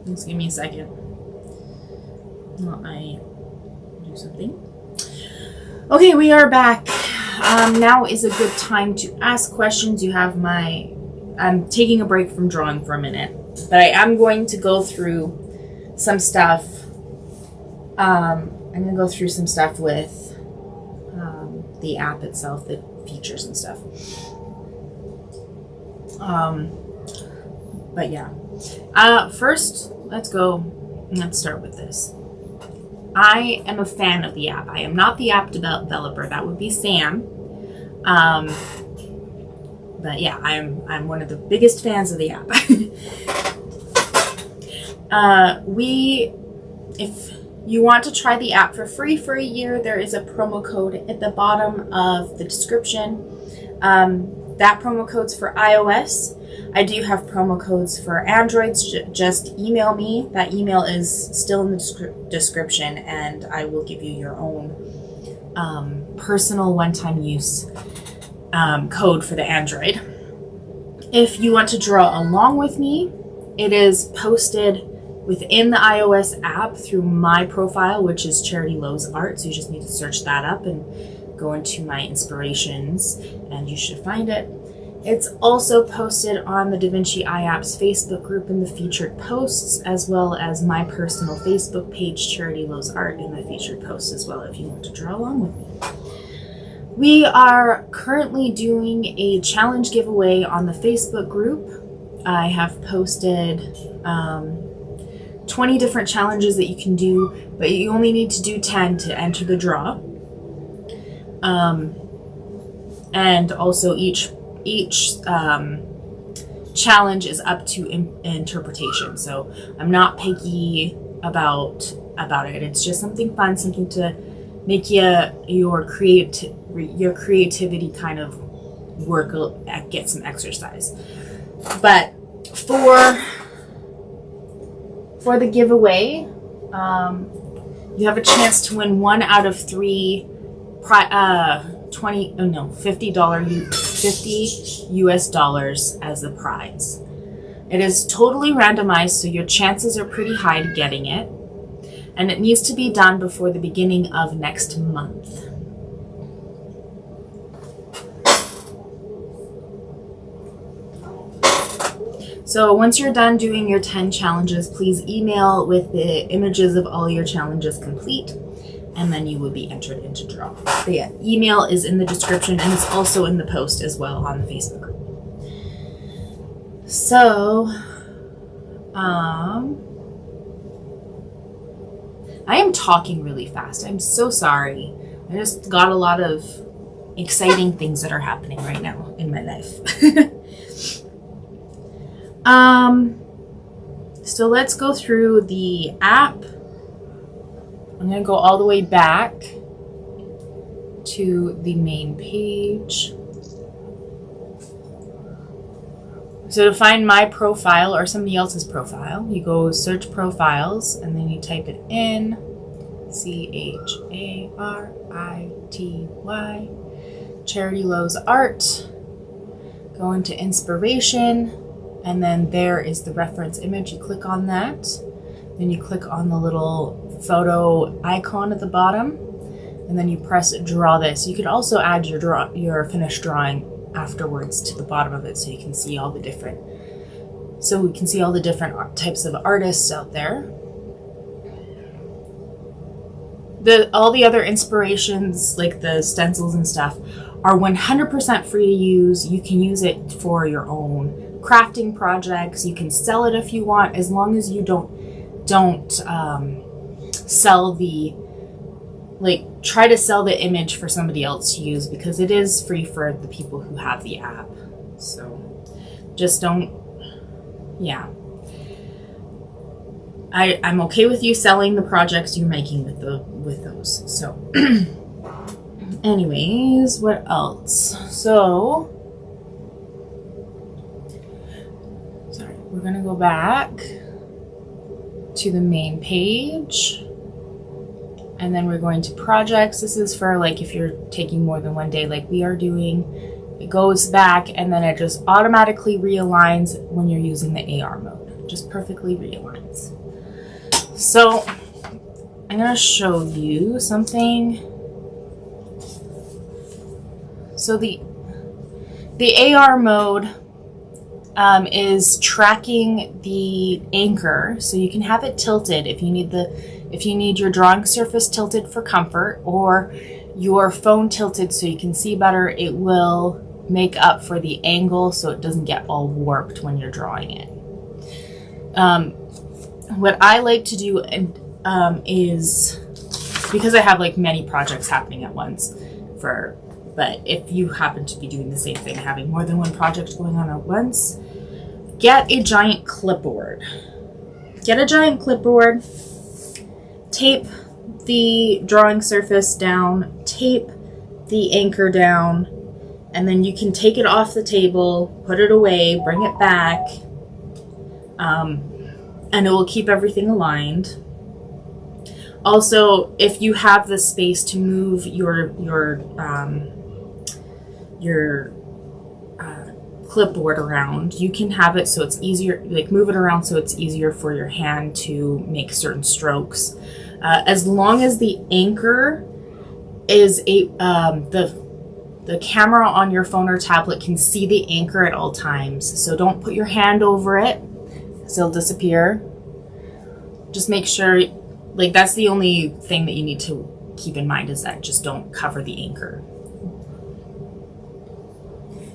Just give me a second while I do something. Okay, we are back. Now is a good time to ask questions. I'm taking a break from drawing for a minute, but I am going to go through some stuff. I'm going to go through some stuff with the app itself, the features and stuff. But yeah. First, let's start with this. I am a fan of the app. I am not the app developer. That would be Sam. But yeah, I'm one of the biggest fans of the app. If you want to try the app for free for a year, there is a promo code at the bottom of the description. That promo code's for iOS. I do have promo codes for Androids. Just email me. That email is still in the description, and I will give you your own personal one-time use code for the Android. If you want to draw along with me, it is posted within the iOS app through my profile, which is charitylowsart. So you just need to search that up and go into my inspirations, and you should find it. It's also posted on the Vinci Eye App's Facebook group in the featured posts, as well as my personal Facebook page, charitylowsart, in the featured posts as well, if you want to draw along with me. We are currently doing a challenge giveaway on the Facebook group. I have posted 20 different challenges that you can do, but you only need to do 10 to enter the draw. And also each challenge is up to interpretation. So I'm not picky about it. It's just something fun, something to make your creativity kind of work, get some exercise. But for the giveaway, you have a chance to win 1 out of 3 $50 US dollars as the prize. It is totally randomized, so your chances are pretty high to getting it, and it needs to be done before the beginning of next month. So once you're done doing your 10 challenges, please email with the images of all your challenges complete, and then you will be entered into draw. But yeah, email is in the description, and it's also in the post as well on the Facebook group. So, I am talking really fast. I'm so sorry. I just got a lot of exciting things that are happening right now in my life. So let's go through the app. I'm going to go all the way back to the main page. So to find my profile or somebody else's profile, you go search profiles, and then you type it in, CHARITY, charitylowsart. Go into inspiration, and then there is the reference image. You click on that. Then you click on the little photo icon at the bottom, and then you press draw this. You could also add your finished drawing afterwards to the bottom of it, so you can see all the different types of artists out there. All the other inspirations, like the stencils and stuff, are 100% free to use. You can use it for your own crafting projects. You can sell it if you want, as long as you don't try to sell the image for somebody else to use, because it is free for the people who have the app. So just don't, yeah. I'm okay with you selling the projects you're making with those. So anyways, what else? So sorry, we're gonna go back to the main page, and then we're going to projects. This is for like if you're taking more than one day like we are doing. it goes back, and then it just automatically realigns when you're using the AR mode. It just perfectly realigns. So I'm going to show you something. So the AR mode is tracking the anchor, so you can have it tilted if you need your drawing surface tilted for comfort, or your phone tilted so you can see better. It will make up for the angle so it doesn't get all warped when you're drawing it. What I like to do is, because I have like many projects happening at once, but if you happen to be doing the same thing, having more than one project going on at once, get a giant clipboard. Get a giant clipboard, tape the drawing surface down, tape the anchor down, and then you can take it off the table, put it away, bring it back, and it will keep everything aligned. Also, if you have the space to move your clipboard around, you can have it so it's easier, like move it around so it's easier for your hand to make certain strokes. As long as the anchor is the camera on your phone or tablet can see the anchor at all times. So don't put your hand over it, because it'll disappear. Just make sure, like, that's the only thing that you need to keep in mind, is that just don't cover the anchor.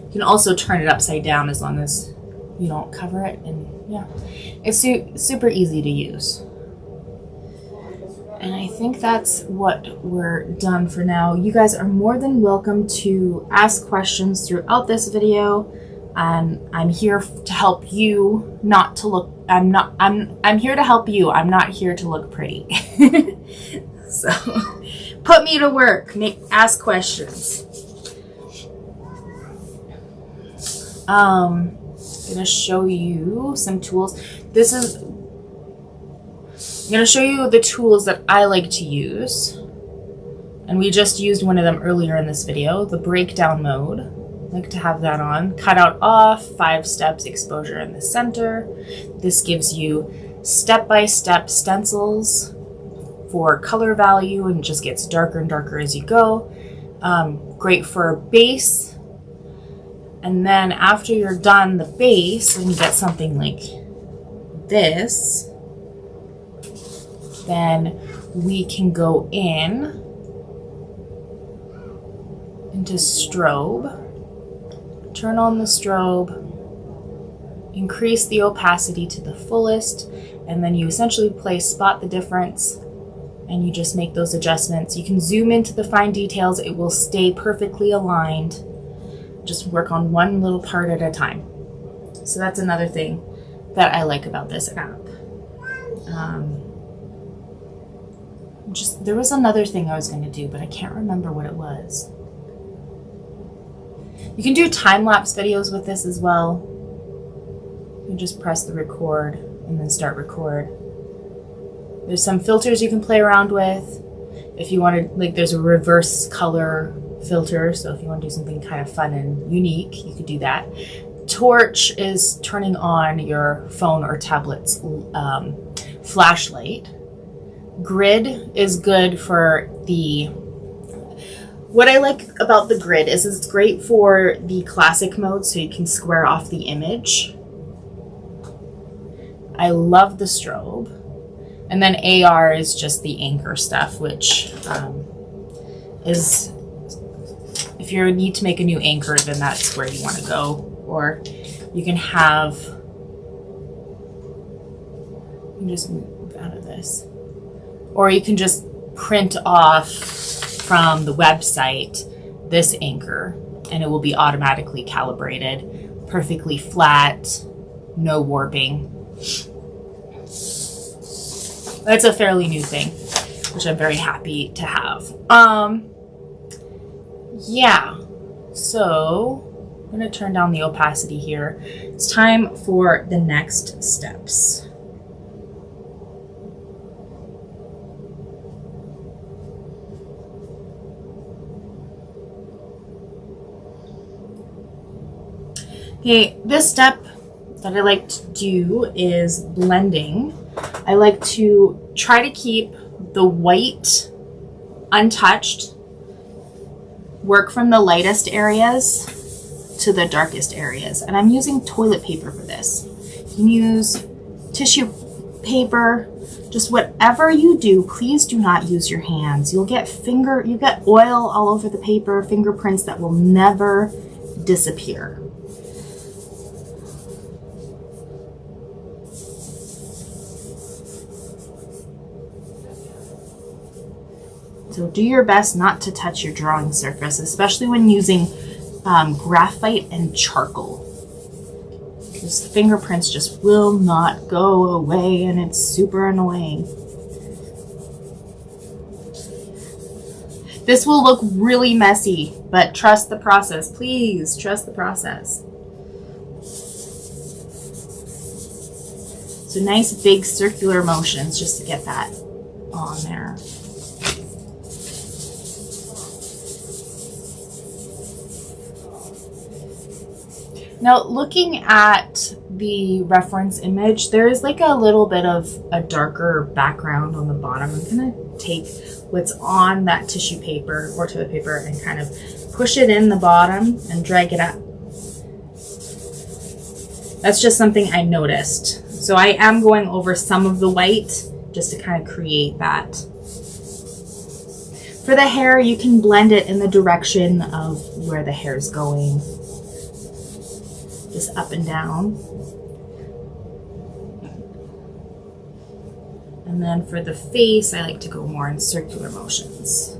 You can also turn it upside down as long as you don't cover it, and yeah, it's super easy to use. And I think that's what we're done for now. You guys are more than welcome to ask questions throughout this video, and I'm here to help you, not to look. I'm here to help you. I'm not here to look pretty. So put me to work. Ask questions. I'm gonna show you some tools. I'm going to show you the tools that I like to use, and we just used one of them earlier in this video, the breakdown mode. I like to have that on. Cutout off, 5 steps, exposure in the center. This gives you step-by-step stencils for color value, and it just gets darker and darker as you go. Great for base. And then after you're done the base, and you get something like this, then we can go into strobe, turn on the strobe, increase the opacity to the fullest, and then you essentially play spot the difference, and you just make those adjustments. You can zoom into the fine details. It will stay perfectly aligned. Just work on one little part at a time. So that's another thing that I like about this app. There was another thing I was going to do, but I can't remember what it was. You can do time-lapse videos with this as well. You just press the record and then start record. There's some filters you can play around with. If you want to, like, there's a reverse color filter, so if you want to do something kind of fun and unique, you could do that. Torch is turning on your phone or tablet's flashlight. Grid is good for what I like about the grid is it's great for the classic mode, so you can square off the image. I love the strobe. And then AR is just the anchor stuff, which is, if you need to make a new anchor, then that's where you want to go. Or you can just move out of this. Or you can just print off from the website this anchor, and it will be automatically calibrated, perfectly flat, no warping. That's a fairly new thing, which I'm very happy to have. Yeah, so I'm going to turn down the opacity here. It's time for the next steps. Okay, this step that I like to do is blending. I like to try to keep the white untouched, work from the lightest areas to the darkest areas. And I'm using toilet paper for this. You can use tissue paper, just whatever you do, please do not use your hands. You get oil all over the paper, fingerprints that will never disappear. So do your best not to touch your drawing surface, especially when using graphite and charcoal. Because the fingerprints just will not go away and it's super annoying. This will look really messy, but trust the process. Please trust the process. So nice big circular motions just to get that on there. Now, looking at the reference image, there is like a little bit of a darker background on the bottom. I'm gonna take what's on that tissue paper or toilet paper and kind of push it in the bottom and drag it up. That's just something I noticed. So I am going over some of the white just to kind of create that. For the hair, you can blend it in the direction of where the hair is going. Just up and down. And then for the face, I like to go more in circular motions.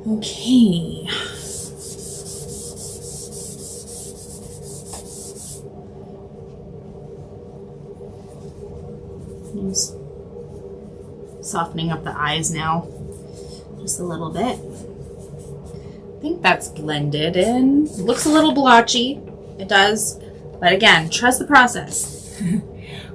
Okay. Just softening up the eyes now, just a little bit. I think that's blended in. It looks a little blotchy. It does. But again, trust the process.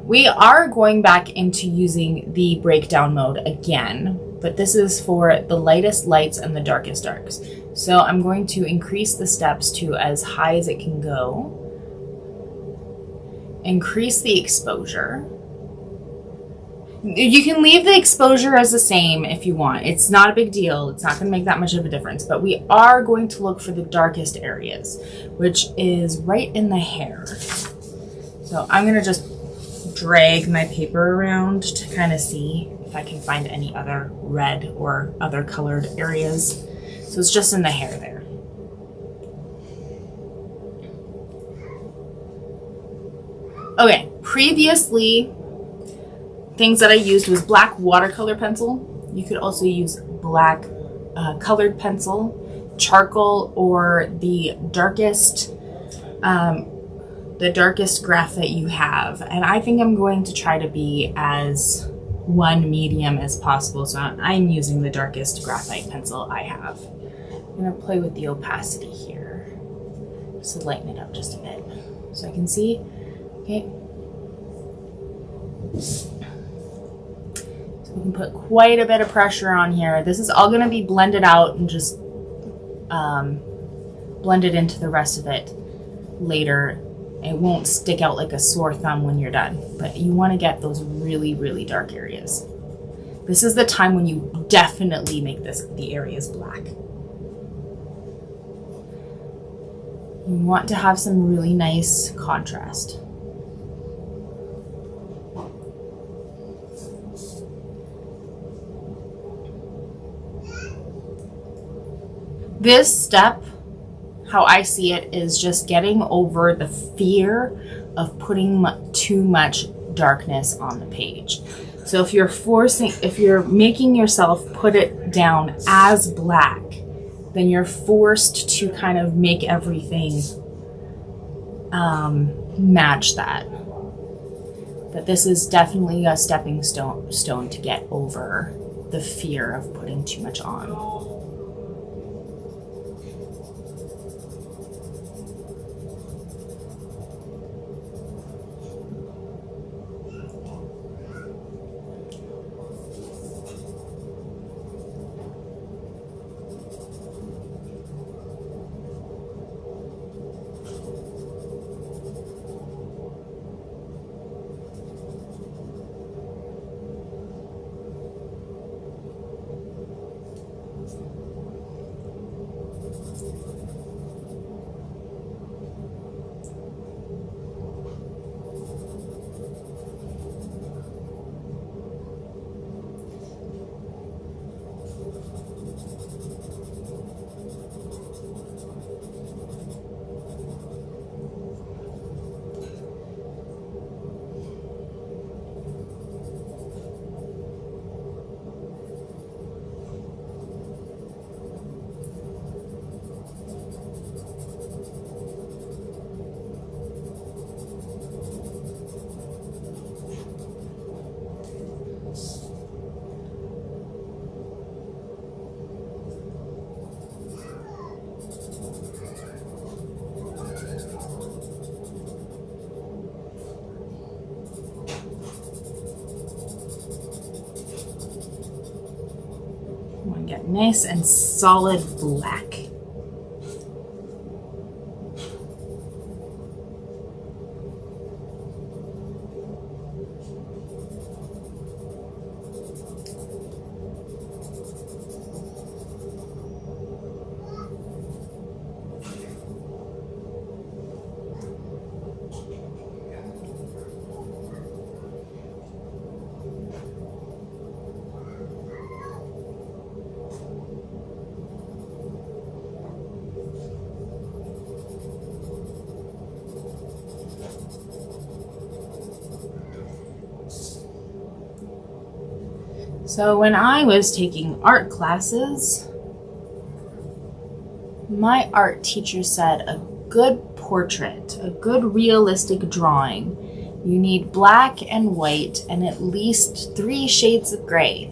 We are going back into using the breakdown mode again, but this is for the lightest lights and the darkest darks. So I'm going to increase the steps to as high as it can go. Increase the exposure. You can leave the exposure as the same if you want. It's not a big deal. It's not going to make that much of a difference, but we are going to look for the darkest areas, which is right in the hair. So I'm going to just drag my paper around to kind of see if I can find any other red or other colored areas. So it's just in the hair there. Okay, previously, things that I used was black watercolor pencil. You could also use black colored pencil, charcoal, or the darkest graph that you have. And I think I'm going to try to be as one medium as possible. So I'm using the darkest graphite pencil I have. I'm gonna play with the opacity here, just to lighten it up just a bit so I can see. Okay. So we can put quite a bit of pressure on here. This is all gonna be blended out and just blended into the rest of it later. It won't stick out like a sore thumb when you're done, but you want to get those really, really dark areas. This is the time when you definitely make the areas black. You want to have some really nice contrast. This step, how I see it, is just getting over the fear of putting too much darkness on the page. So if you're making yourself put it down as black, then you're forced to kind of make everything match that. But this is definitely a stepping stone to get over the fear of putting too much on. Get nice and solid black. So when I was taking art classes, my art teacher said a good portrait, a good realistic drawing, you need black and white and at least 3 shades of gray.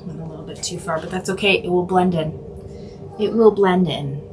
Went a little bit too far, but that's okay. It will blend in. It will blend in.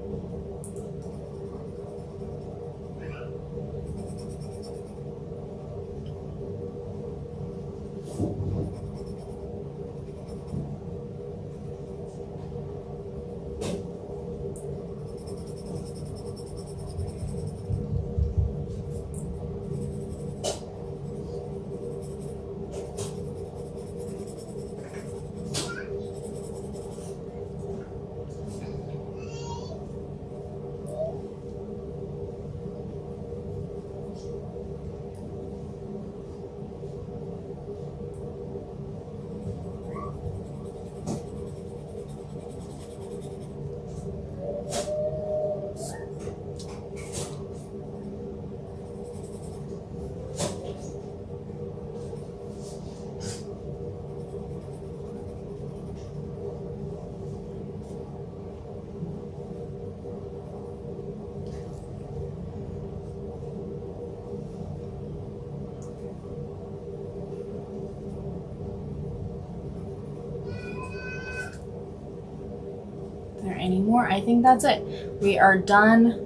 more. I think that's it. We are done.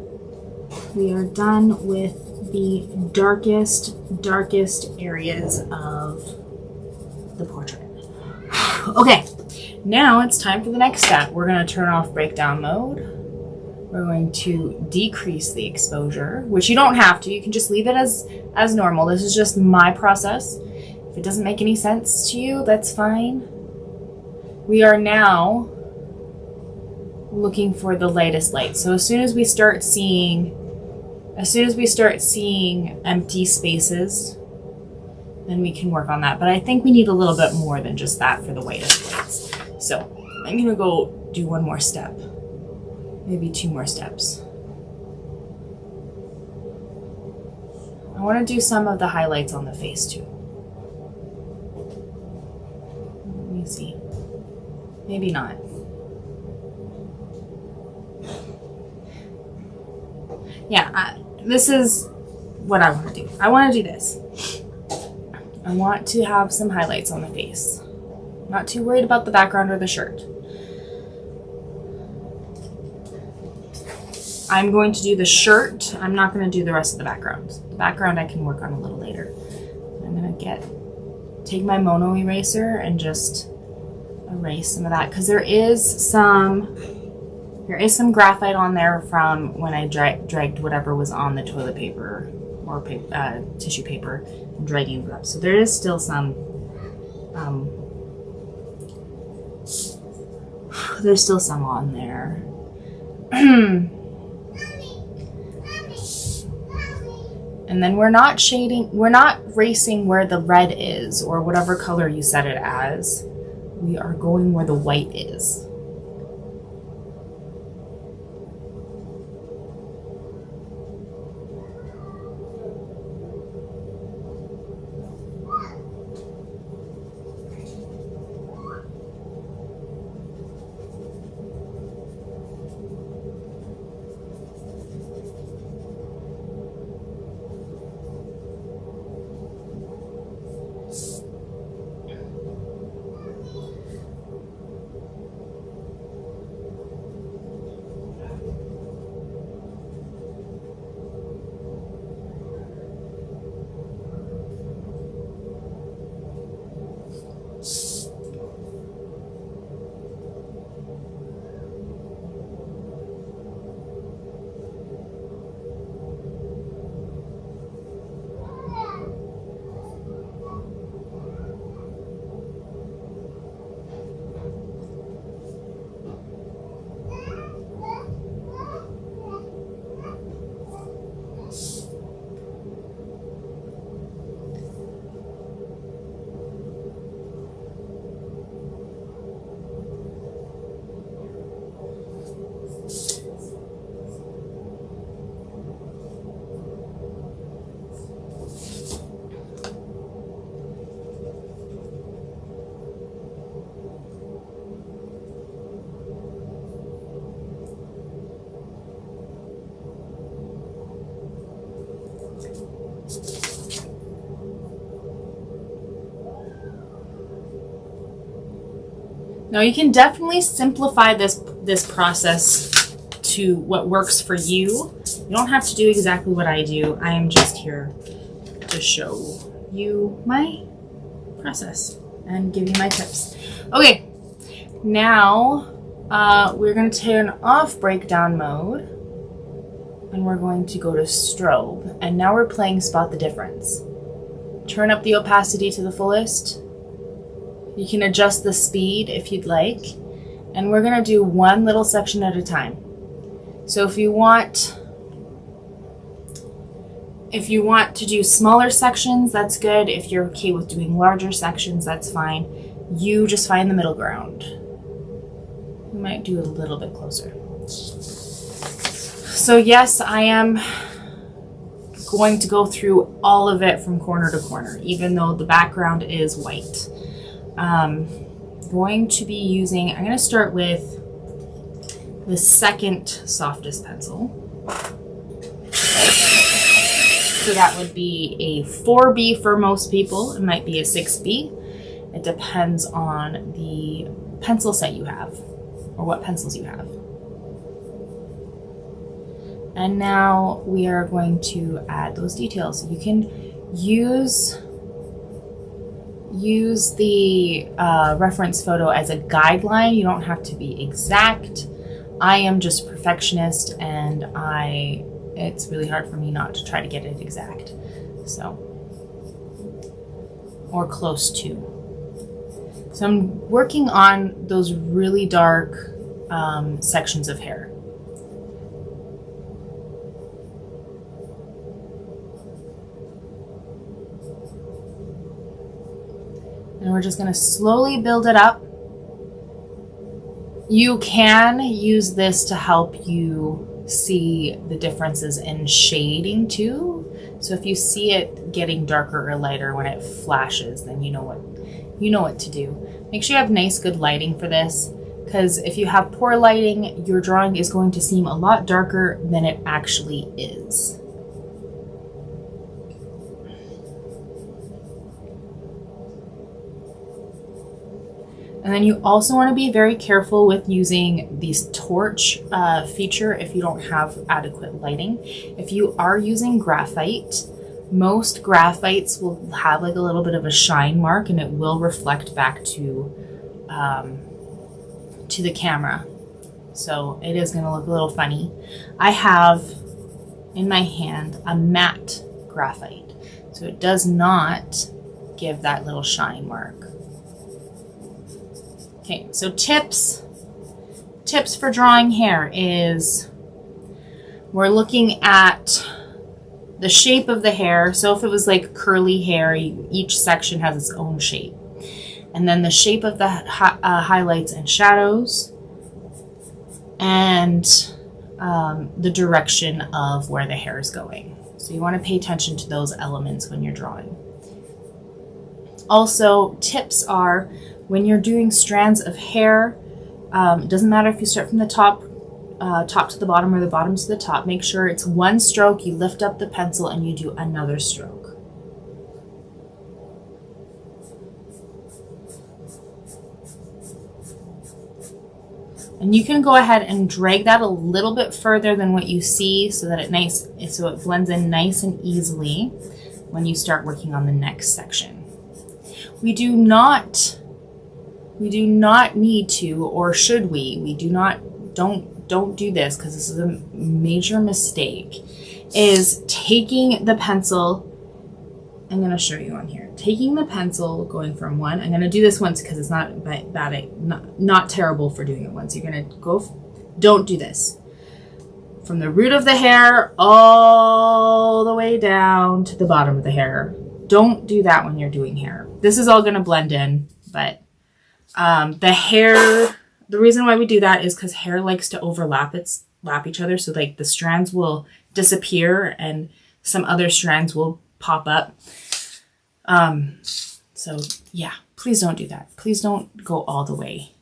We are done with the darkest areas of the portrait. Okay, now it's time for the next step. We're going to turn off breakdown mode. We're going to decrease the exposure, which you don't have to. You can just leave it as normal. This is just my process. If it doesn't make any sense to you, that's fine. We are now looking for the lightest light. So as soon as we start seeing empty spaces, then we can work on that. But I think we need a little bit more than just that for the whitest lights. So I'm gonna go do one more step, maybe 2 more steps. I want to do some of the highlights on the face too. Let me see. Maybe not. Yeah, this is what I want to do. I want to do this. I want to have some highlights on the face. Not too worried about the background or the shirt. I'm going to do the shirt. I'm not going to do the rest of the background. The background I can work on a little later. I'm going to take my mono eraser and just erase some of that, because there is some graphite on there from when I dragged whatever was on the toilet paper or tissue paper and dragging it up. So there is still some there's still some on there. And then we're not racing where the red is or whatever color you set it as. We are going where the white is. Now you can definitely simplify this process to what works for you. You don't have to do exactly what I do. I am just here to show you my process and give you my tips. Okay, now we're going to turn off breakdown mode and we're going to go to strobe. And now we're playing spot the difference. Turn up the opacity to the fullest. You can adjust the speed if you'd like. And we're gonna do one little section at a time. So if you want to do smaller sections, that's good. If you're okay with doing larger sections, that's fine. You just find the middle ground. We might do it a little bit closer. So yes, I am going to go through all of it from corner to corner, even though the background is white. Going to be using, I'm going to start with the second softest pencil. So that would be a 4B for most people. It might be a 6B. It depends on the pencil set you have or what pencils you have. And now we are going to add those details. You can use the reference photo as a guideline. You don't have to be exact. I am just a perfectionist, and it's really hard for me not to try to get it exact. So, or close to. So I'm working on those really dark sections of hair. And we're just going to slowly build it up. You can use this to help you see the differences in shading too. So if you see it getting darker or lighter when it flashes, then you know what to do. Make sure you have nice, good lighting for this, because if you have poor lighting, your drawing is going to seem a lot darker than it actually is. And then you also want to be very careful with using these torch feature if you don't have adequate lighting. If you are using graphite, most graphites will have like a little bit of a shine mark, and it will reflect back to the camera. So it is going to look a little funny. I have in my hand a matte graphite, so it does not give that little shine mark. Okay, so tips for drawing hair is we're looking at the shape of the hair. So if it was like curly hair, each section has its own shape. And then the shape of the highlights and shadows, and the direction of where the hair is going. So you want to pay attention to those elements when you're drawing. Also, tips are when you're doing strands of hair, it doesn't matter if you start from the top to the bottom or the bottom to the top. Make sure it's one stroke, you lift up the pencil and you do another stroke. And you can go ahead and drag that a little bit further than what you see so that it blends in nice and easily when you start working on the next section. We do not need to, or should we don't do this, because this is a major mistake, is taking the pencil. I'm going to show you on here. Taking the pencil, going from one. I'm going to do this once because it's not not terrible for doing it once. You're going to go. Don't do this. From the root of the hair all the way down to the bottom of the hair. Don't do that when you're doing hair. This is all going to blend in, but the hair. The reason why we do that is because hair likes to overlap each other. So like the strands will disappear and some other strands will pop up. So yeah, please don't do that. Please don't go all the way.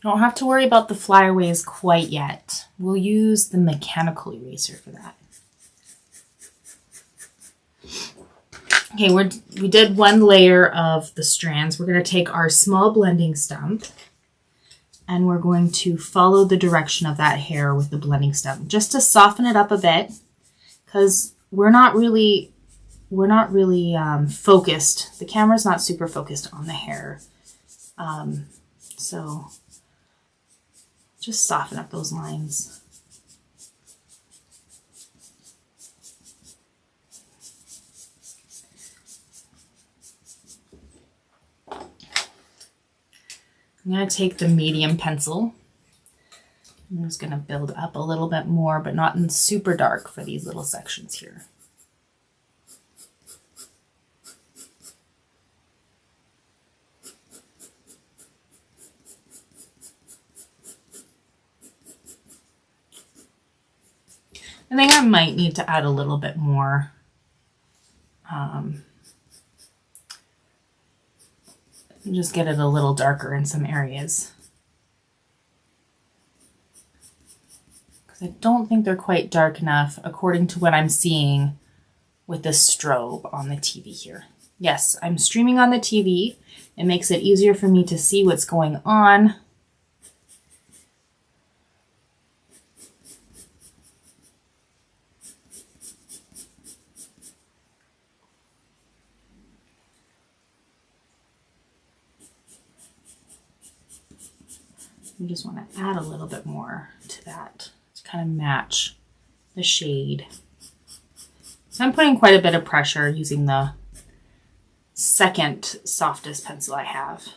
Don't have to worry about the flyaways quite yet. We'll use the mechanical eraser for that. Okay, we did one layer of the strands. We're going to take our small blending stump and we're going to follow the direction of that hair with the blending stump just to soften it up a bit, because we're not really focused. The camera's not super focused on the hair. So just soften up those lines. I'm going to take the medium pencil I'm just going to build up a little bit more, but not in super dark for these little sections here. I think I might need to add a little bit more just get it a little darker in some areas. Because I don't think they're quite dark enough according to what I'm seeing with the strobe on the TV here. Yes, I'm streaming on the TV. It makes it easier for me to see what's going on. You just want to add a little bit more to that to kind of match the shade. So I'm putting quite a bit of pressure using the second softest pencil I have.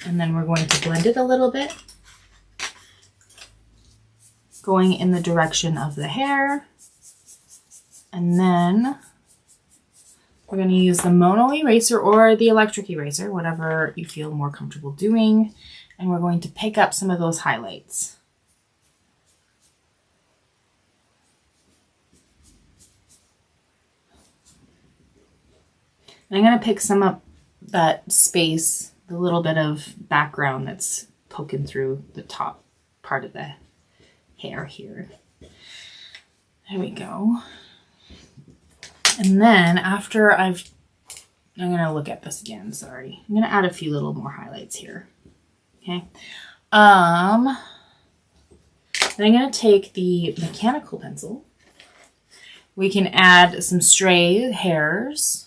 And then we're going to blend it a little bit, going in the direction of the hair. And then we're going to use the mono eraser or the electric eraser, whatever you feel more comfortable doing. And we're going to pick up some of those highlights. And I'm going to pick some up that space, the little bit of background that's poking through the top part of the hair here. There we go. And then after I'm going to look at this again, sorry. I'm going to add a few little more highlights here. Okay. Then I'm going to take the mechanical pencil. We can add some stray hairs.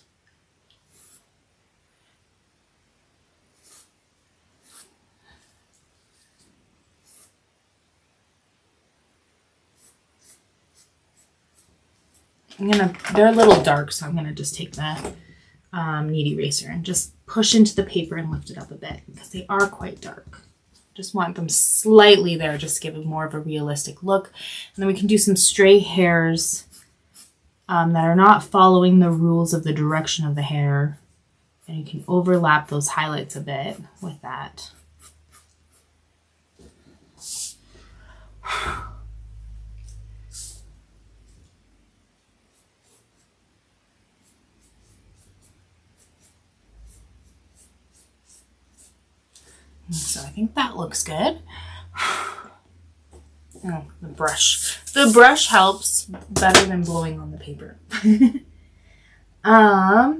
They're a little dark, so I'm going to just take the knead eraser and just push into the paper and lift it up a bit because they are quite dark. Just want them slightly there, just to give it more of a realistic look. And then we can do some stray hairs that are not following the rules of the direction of the hair. And you can overlap those highlights a bit with that. So I think that looks good. Oh, the brush. The brush helps better than blowing on the paper. And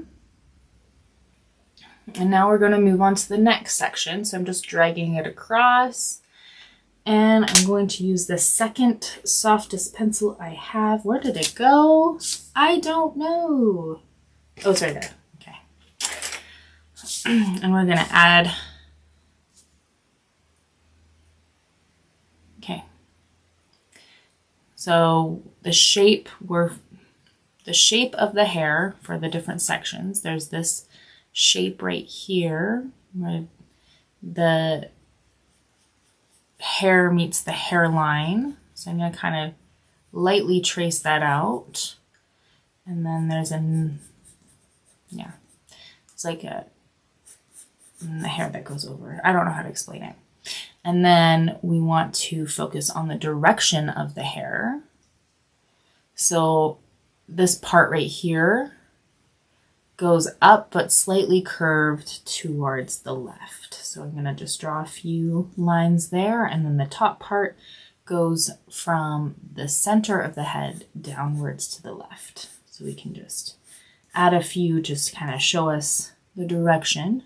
now we're going to move on to the next section. So I'm just dragging it across. And I'm going to use the second softest pencil I have. Where did it go? I don't know. Oh, it's right there. Okay. And we're going to add... Okay, so the shape of the hair for the different sections. There's this shape right here where the hair meets the hairline. So I'm going to kind of lightly trace that out. And then there's it's like the hair that goes over. I don't know how to explain it. And then we want to focus on the direction of the hair. So this part right here goes up but slightly curved towards the left. So I'm going to just draw a few lines there, and then the top part goes from the center of the head downwards to the left. So we can just add a few just to kind of show us the direction.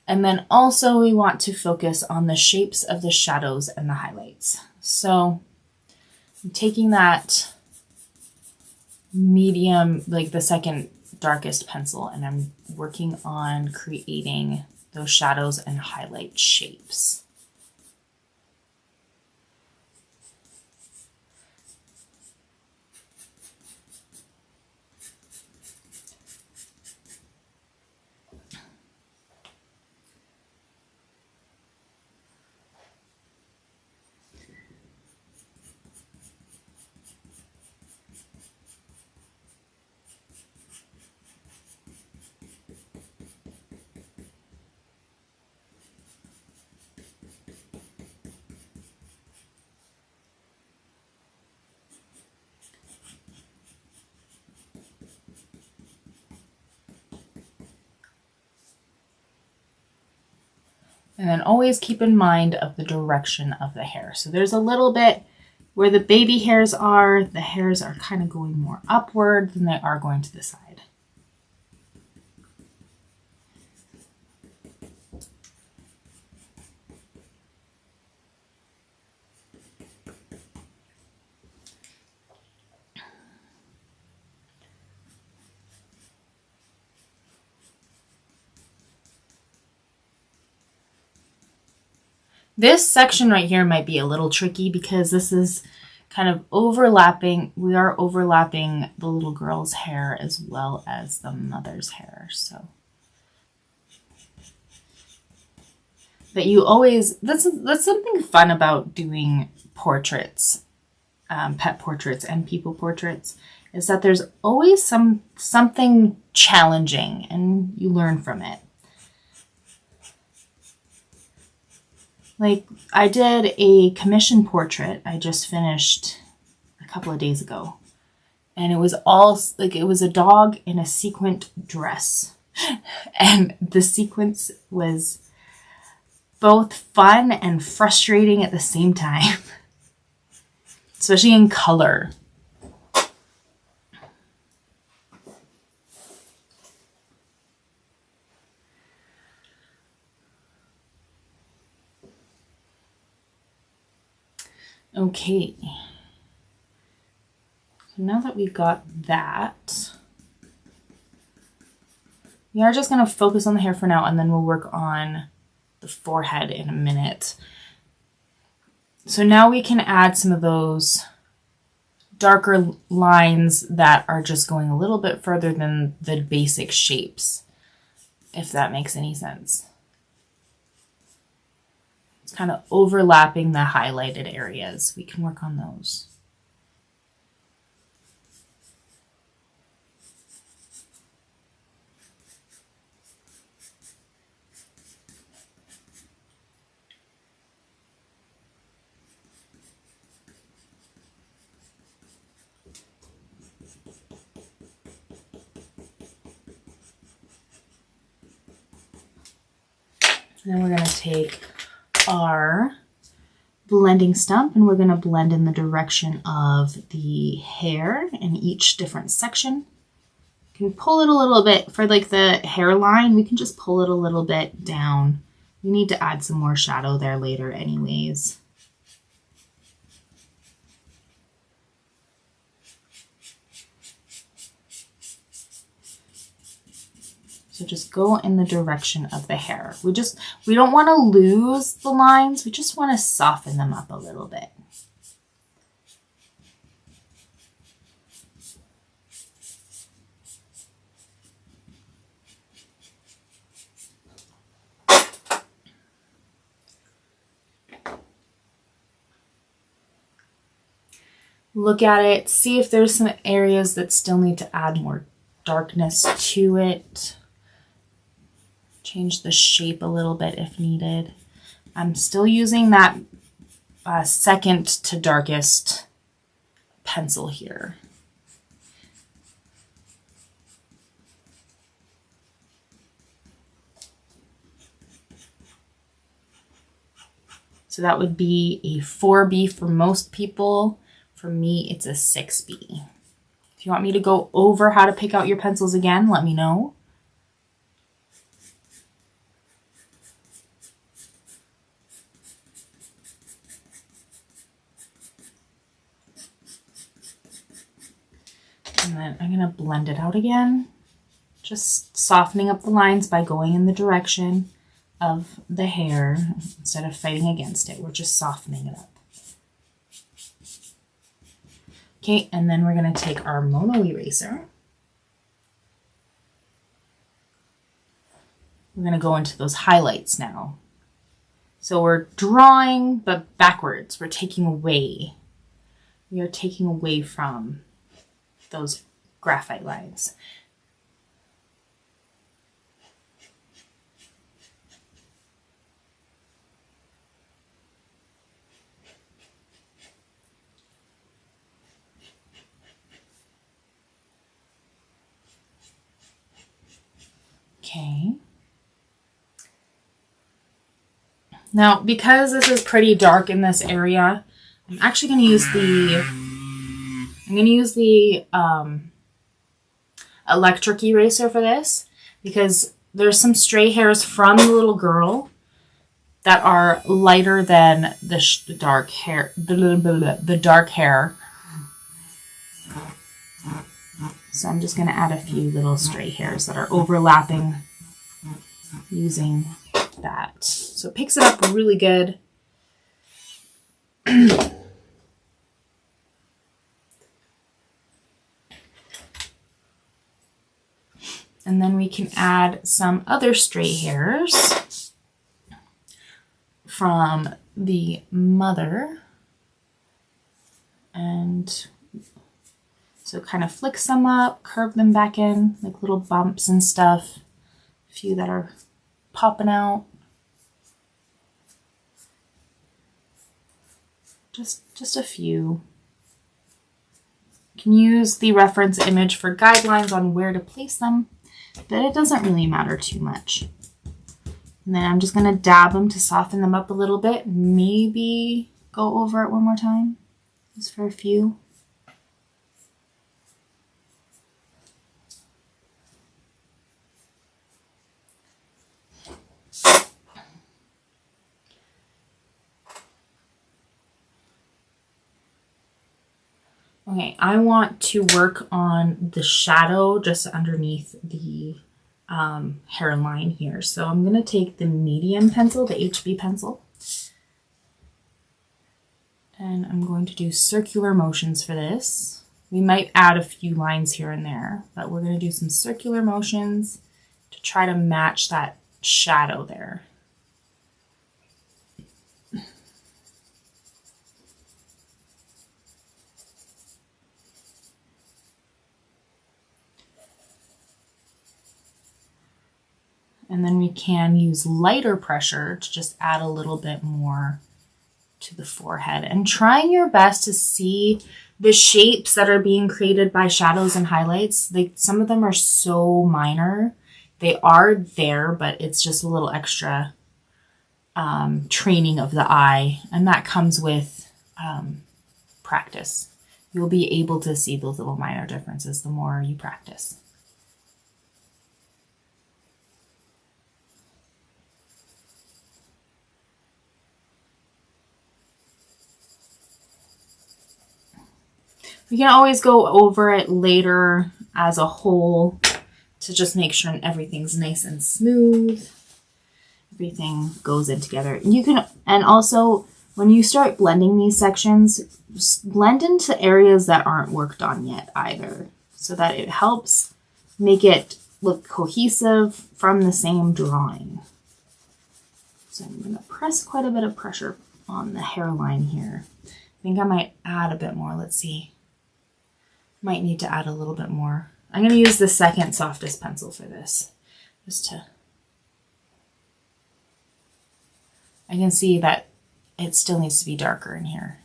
And then also we want to focus on the shapes of the shadows and the highlights. So I'm taking that medium, like the second darkest pencil, and I'm working on creating those shadows and highlight shapes. And then always keep in mind of the direction of the hair. So there's a little bit where the baby hairs are, the hairs are kind of going more upward than they are going to the side. This section right here might be a little tricky because this is kind of overlapping. We are overlapping the little girl's hair as well as the mother's hair. So, but you always, that's something fun about doing portraits, pet portraits and people portraits, is that there's always something challenging and you learn from it. Like, I did a commission portrait I just finished a couple of days ago. And it was all, like, it was a dog in a sequined dress. And the sequence was both fun and frustrating at the same time. Especially in color. Okay, so now that we've got that, we are just going to focus on the hair for now, and then we'll work on the forehead in a minute. So now we can add some of those darker lines that are just going a little bit further than the basic shapes, if that makes any sense. Kind of overlapping the highlighted areas. We can work on those. And then we're going to take our blending stump and we're going to blend in the direction of the hair in each different section. You can pull it a little bit for like the hairline. We can just pull it a little bit down. We need to add some more shadow there later anyways. So just go in the direction of the hair. We don't want to lose the lines. We just want to soften them up a little bit. Look at it, see if there's some areas that still need to add more darkness to it. Change the shape a little bit if needed. I'm still using that second to darkest pencil here. So that would be a 4B for most people. For me, it's a 6B. If you want me to go over how to pick out your pencils again, let me know. And then I'm going to blend it out again. Just softening up the lines by going in the direction of the hair instead of fighting against it. We're just softening it up. Okay, and then we're going to take our mono eraser. We're going to go into those highlights now. So we're drawing, but backwards. We're taking away. We are taking away from those graphite lines. Okay. Now, because this is pretty dark in this area, I'm actually going to use the electric eraser for this, because there's some stray hairs from the little girl that are lighter than the dark hair. The dark hair. So I'm just going to add a few little stray hairs that are overlapping using that. So it picks it up really good. And then we can add some other stray hairs from the mother. And so kind of flick some up, curve them back in, like little bumps and stuff. A few that are popping out. Just a few. You can use the reference image for guidelines on where to place them, but it doesn't really matter too much. And then I'm just going to dab them to soften them up a little bit. Maybe go over it one more time, just for a few. Okay, I want to work on the shadow just underneath the hairline here. So I'm going to take the medium pencil, the HB pencil, and I'm going to do circular motions for this. We might add a few lines here and there, but we're going to do some circular motions to try to match that shadow there. And then we can use lighter pressure to just add a little bit more to the forehead. And trying your best to see the shapes that are being created by shadows and highlights. Some of them are so minor. They are there, but it's just a little extra training of the eye. And that comes with practice. You'll be able to see those little minor differences the more you practice. We can always go over it later as a whole to just make sure everything's nice and smooth. Everything goes in together. You can, and also when you start blending these sections, blend into areas that aren't worked on yet either, so that it helps make it look cohesive from the same drawing. So I'm going to press quite a bit of pressure on the hairline here. I think I might add a bit more. Let's see. Might need to add a little bit more. I'm going to use the second softest pencil for this. Just to... I can see that it still needs to be darker in here.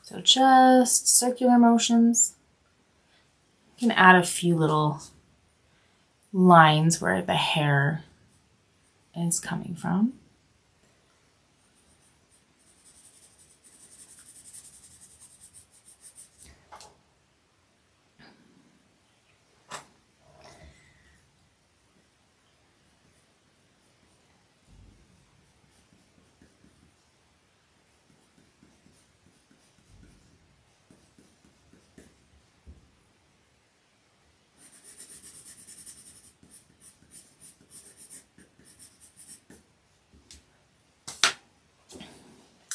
So just circular motions. You can add a few little lines where the hair is coming from.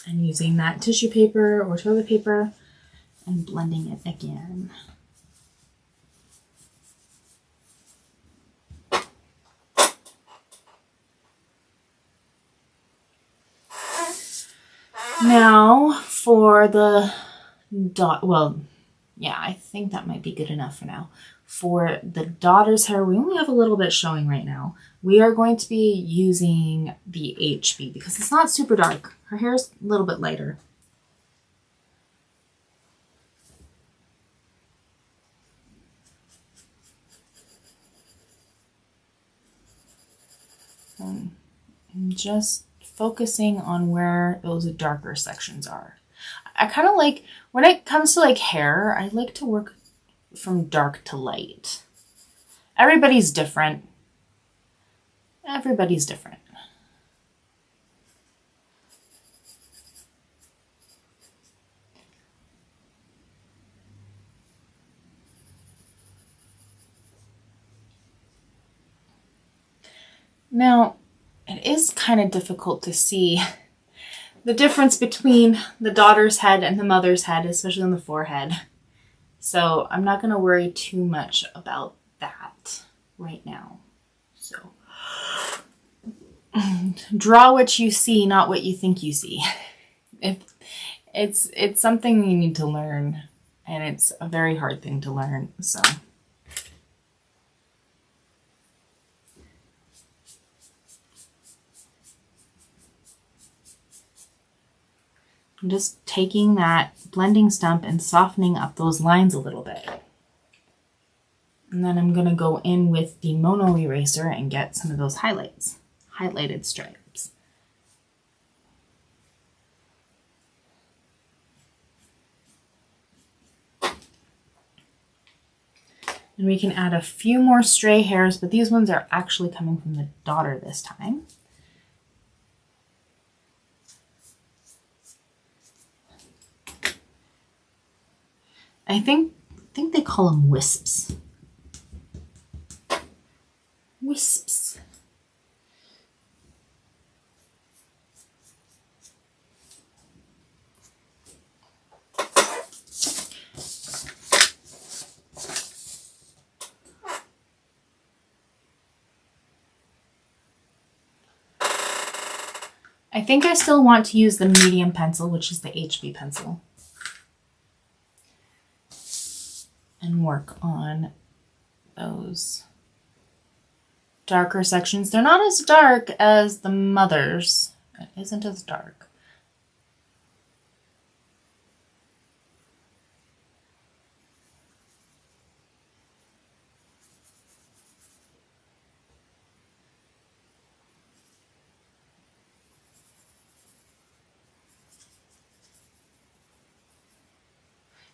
And using that tissue paper or toilet paper and blending it again. Now for the well, yeah, I think that might be good enough for now. For the daughter's hair, we only have a little bit showing right now. We are going to be using the HB because it's not super dark. Her hair is a little bit lighter. And just focusing on where those darker sections are. I kind of like, when it comes to like hair, I like to work from dark to light. Everybody's different. Everybody's different. Now, it is kind of difficult to see the difference between the daughter's head and the mother's head, especially on the forehead. So I'm not going to worry too much about that right now. So draw what you see, not what you think you see. It's something you need to learn, and it's a very hard thing to learn. So I'm just taking that blending stump and softening up those lines a little bit. And then I'm going to go in with the mono eraser and get some of those highlighted stripes. And we can add a few more stray hairs, but these ones are actually coming from the daughter this time. I think they call them wisps. Wisps. I think I still want to use the medium pencil, which is the HB pencil, and work on those darker sections. They're not as dark as the mother's. It isn't as dark.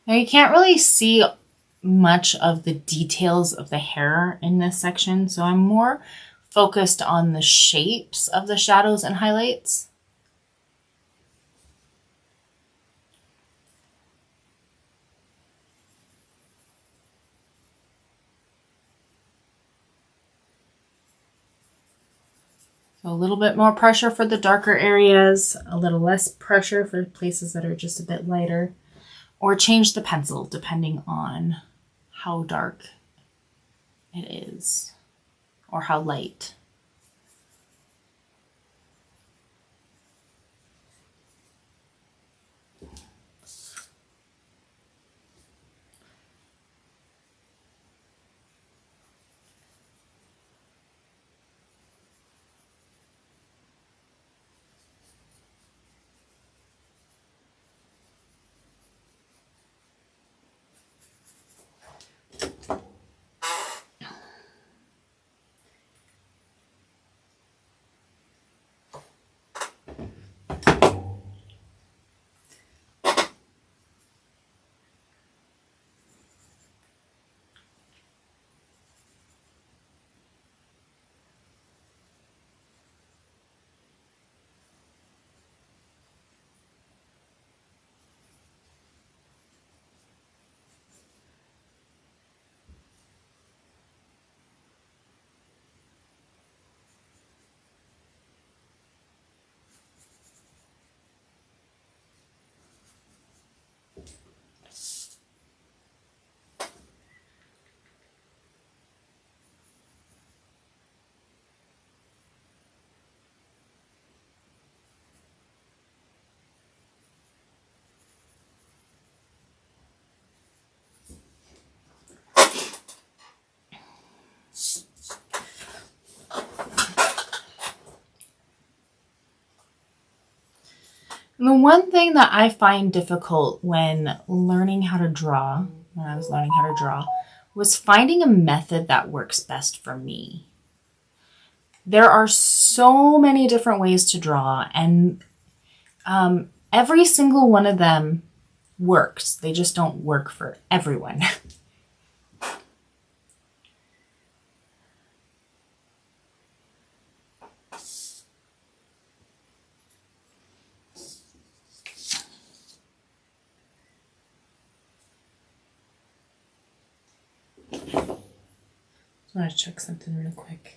Now you can't really see much of the details of the hair in this section, so I'm more focused on the shapes of the shadows and highlights. So a little bit more pressure for the darker areas, a little less pressure for places that are just a bit lighter. Or change the pencil depending on how dark it is or how light. The one thing that I find difficult when learning how to draw, when I was learning how to draw, was finding a method that works best for me. There are so many different ways to draw, and every single one of them works. They just don't work for everyone. I want to check something real quick.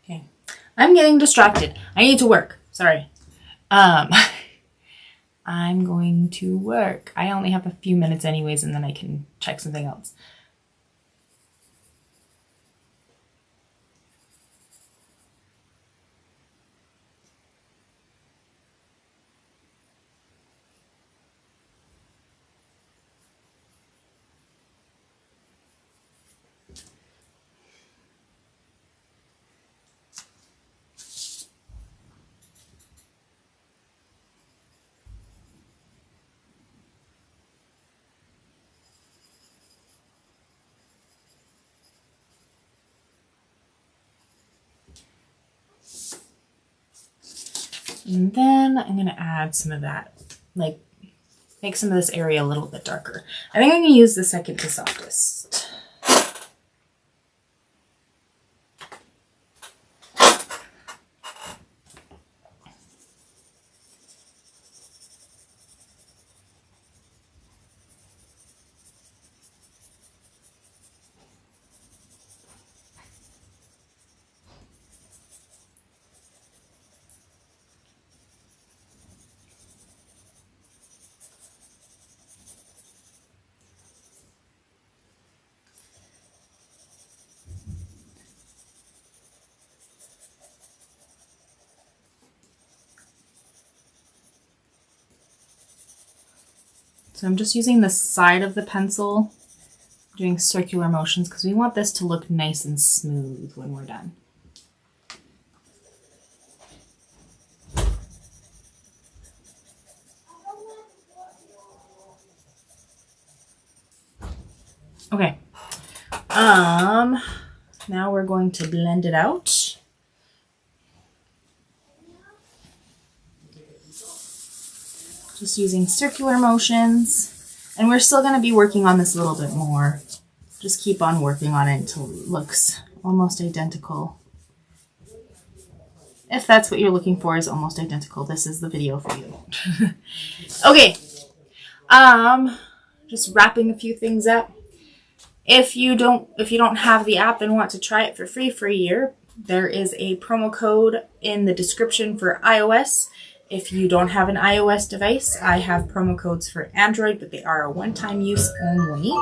Okay, I'm getting distracted. I need to work. Sorry. I'm going to work. I only have a few minutes anyways, and then I can check something else. And then I'm going to add some of that, like make some of this area a little bit darker. I think I'm going to use the second to softest. So I'm just using the side of the pencil, doing circular motions, because we want this to look nice and smooth when we're done. Okay. Now we're going to blend it out. Just using circular motions. And we're still going to be working on this a little bit more. Just keep on working on it until it looks almost identical. If that's what you're looking for, is almost identical, this is the video for you. Okay. Just wrapping a few things up. If you don't have the app and want to try it for free for a year, there is a promo code in the description for iOS. If you don't have an iOS device, I have promo codes for Android, but they are a one-time use only.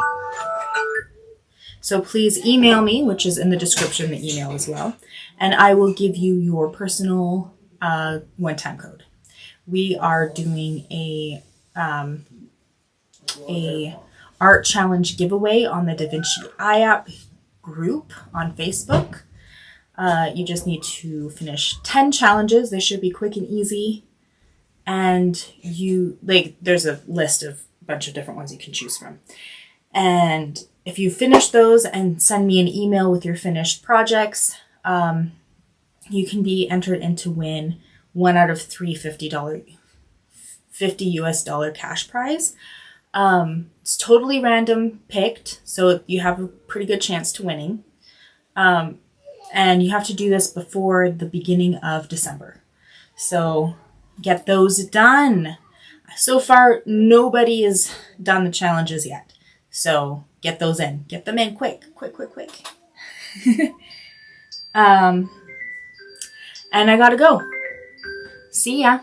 So please email me, which is in the description, the email as well, and I will give you your personal one-time code. We are doing a art challenge giveaway on the Vinci Eye App group on Facebook. You just need to finish 10 challenges. They should be quick and easy. And there's a list of a bunch of different ones you can choose from. And if you finish those and send me an email with your finished projects, you can be entered in to win 1 out of 3 $50 US dollar cash prize. It's totally random picked, so you have a pretty good chance to winning. And you have to do this before the beginning of December. So get those done. So far, nobody has done the challenges yet. So get those in. Get them in quick. And I gotta go. See ya.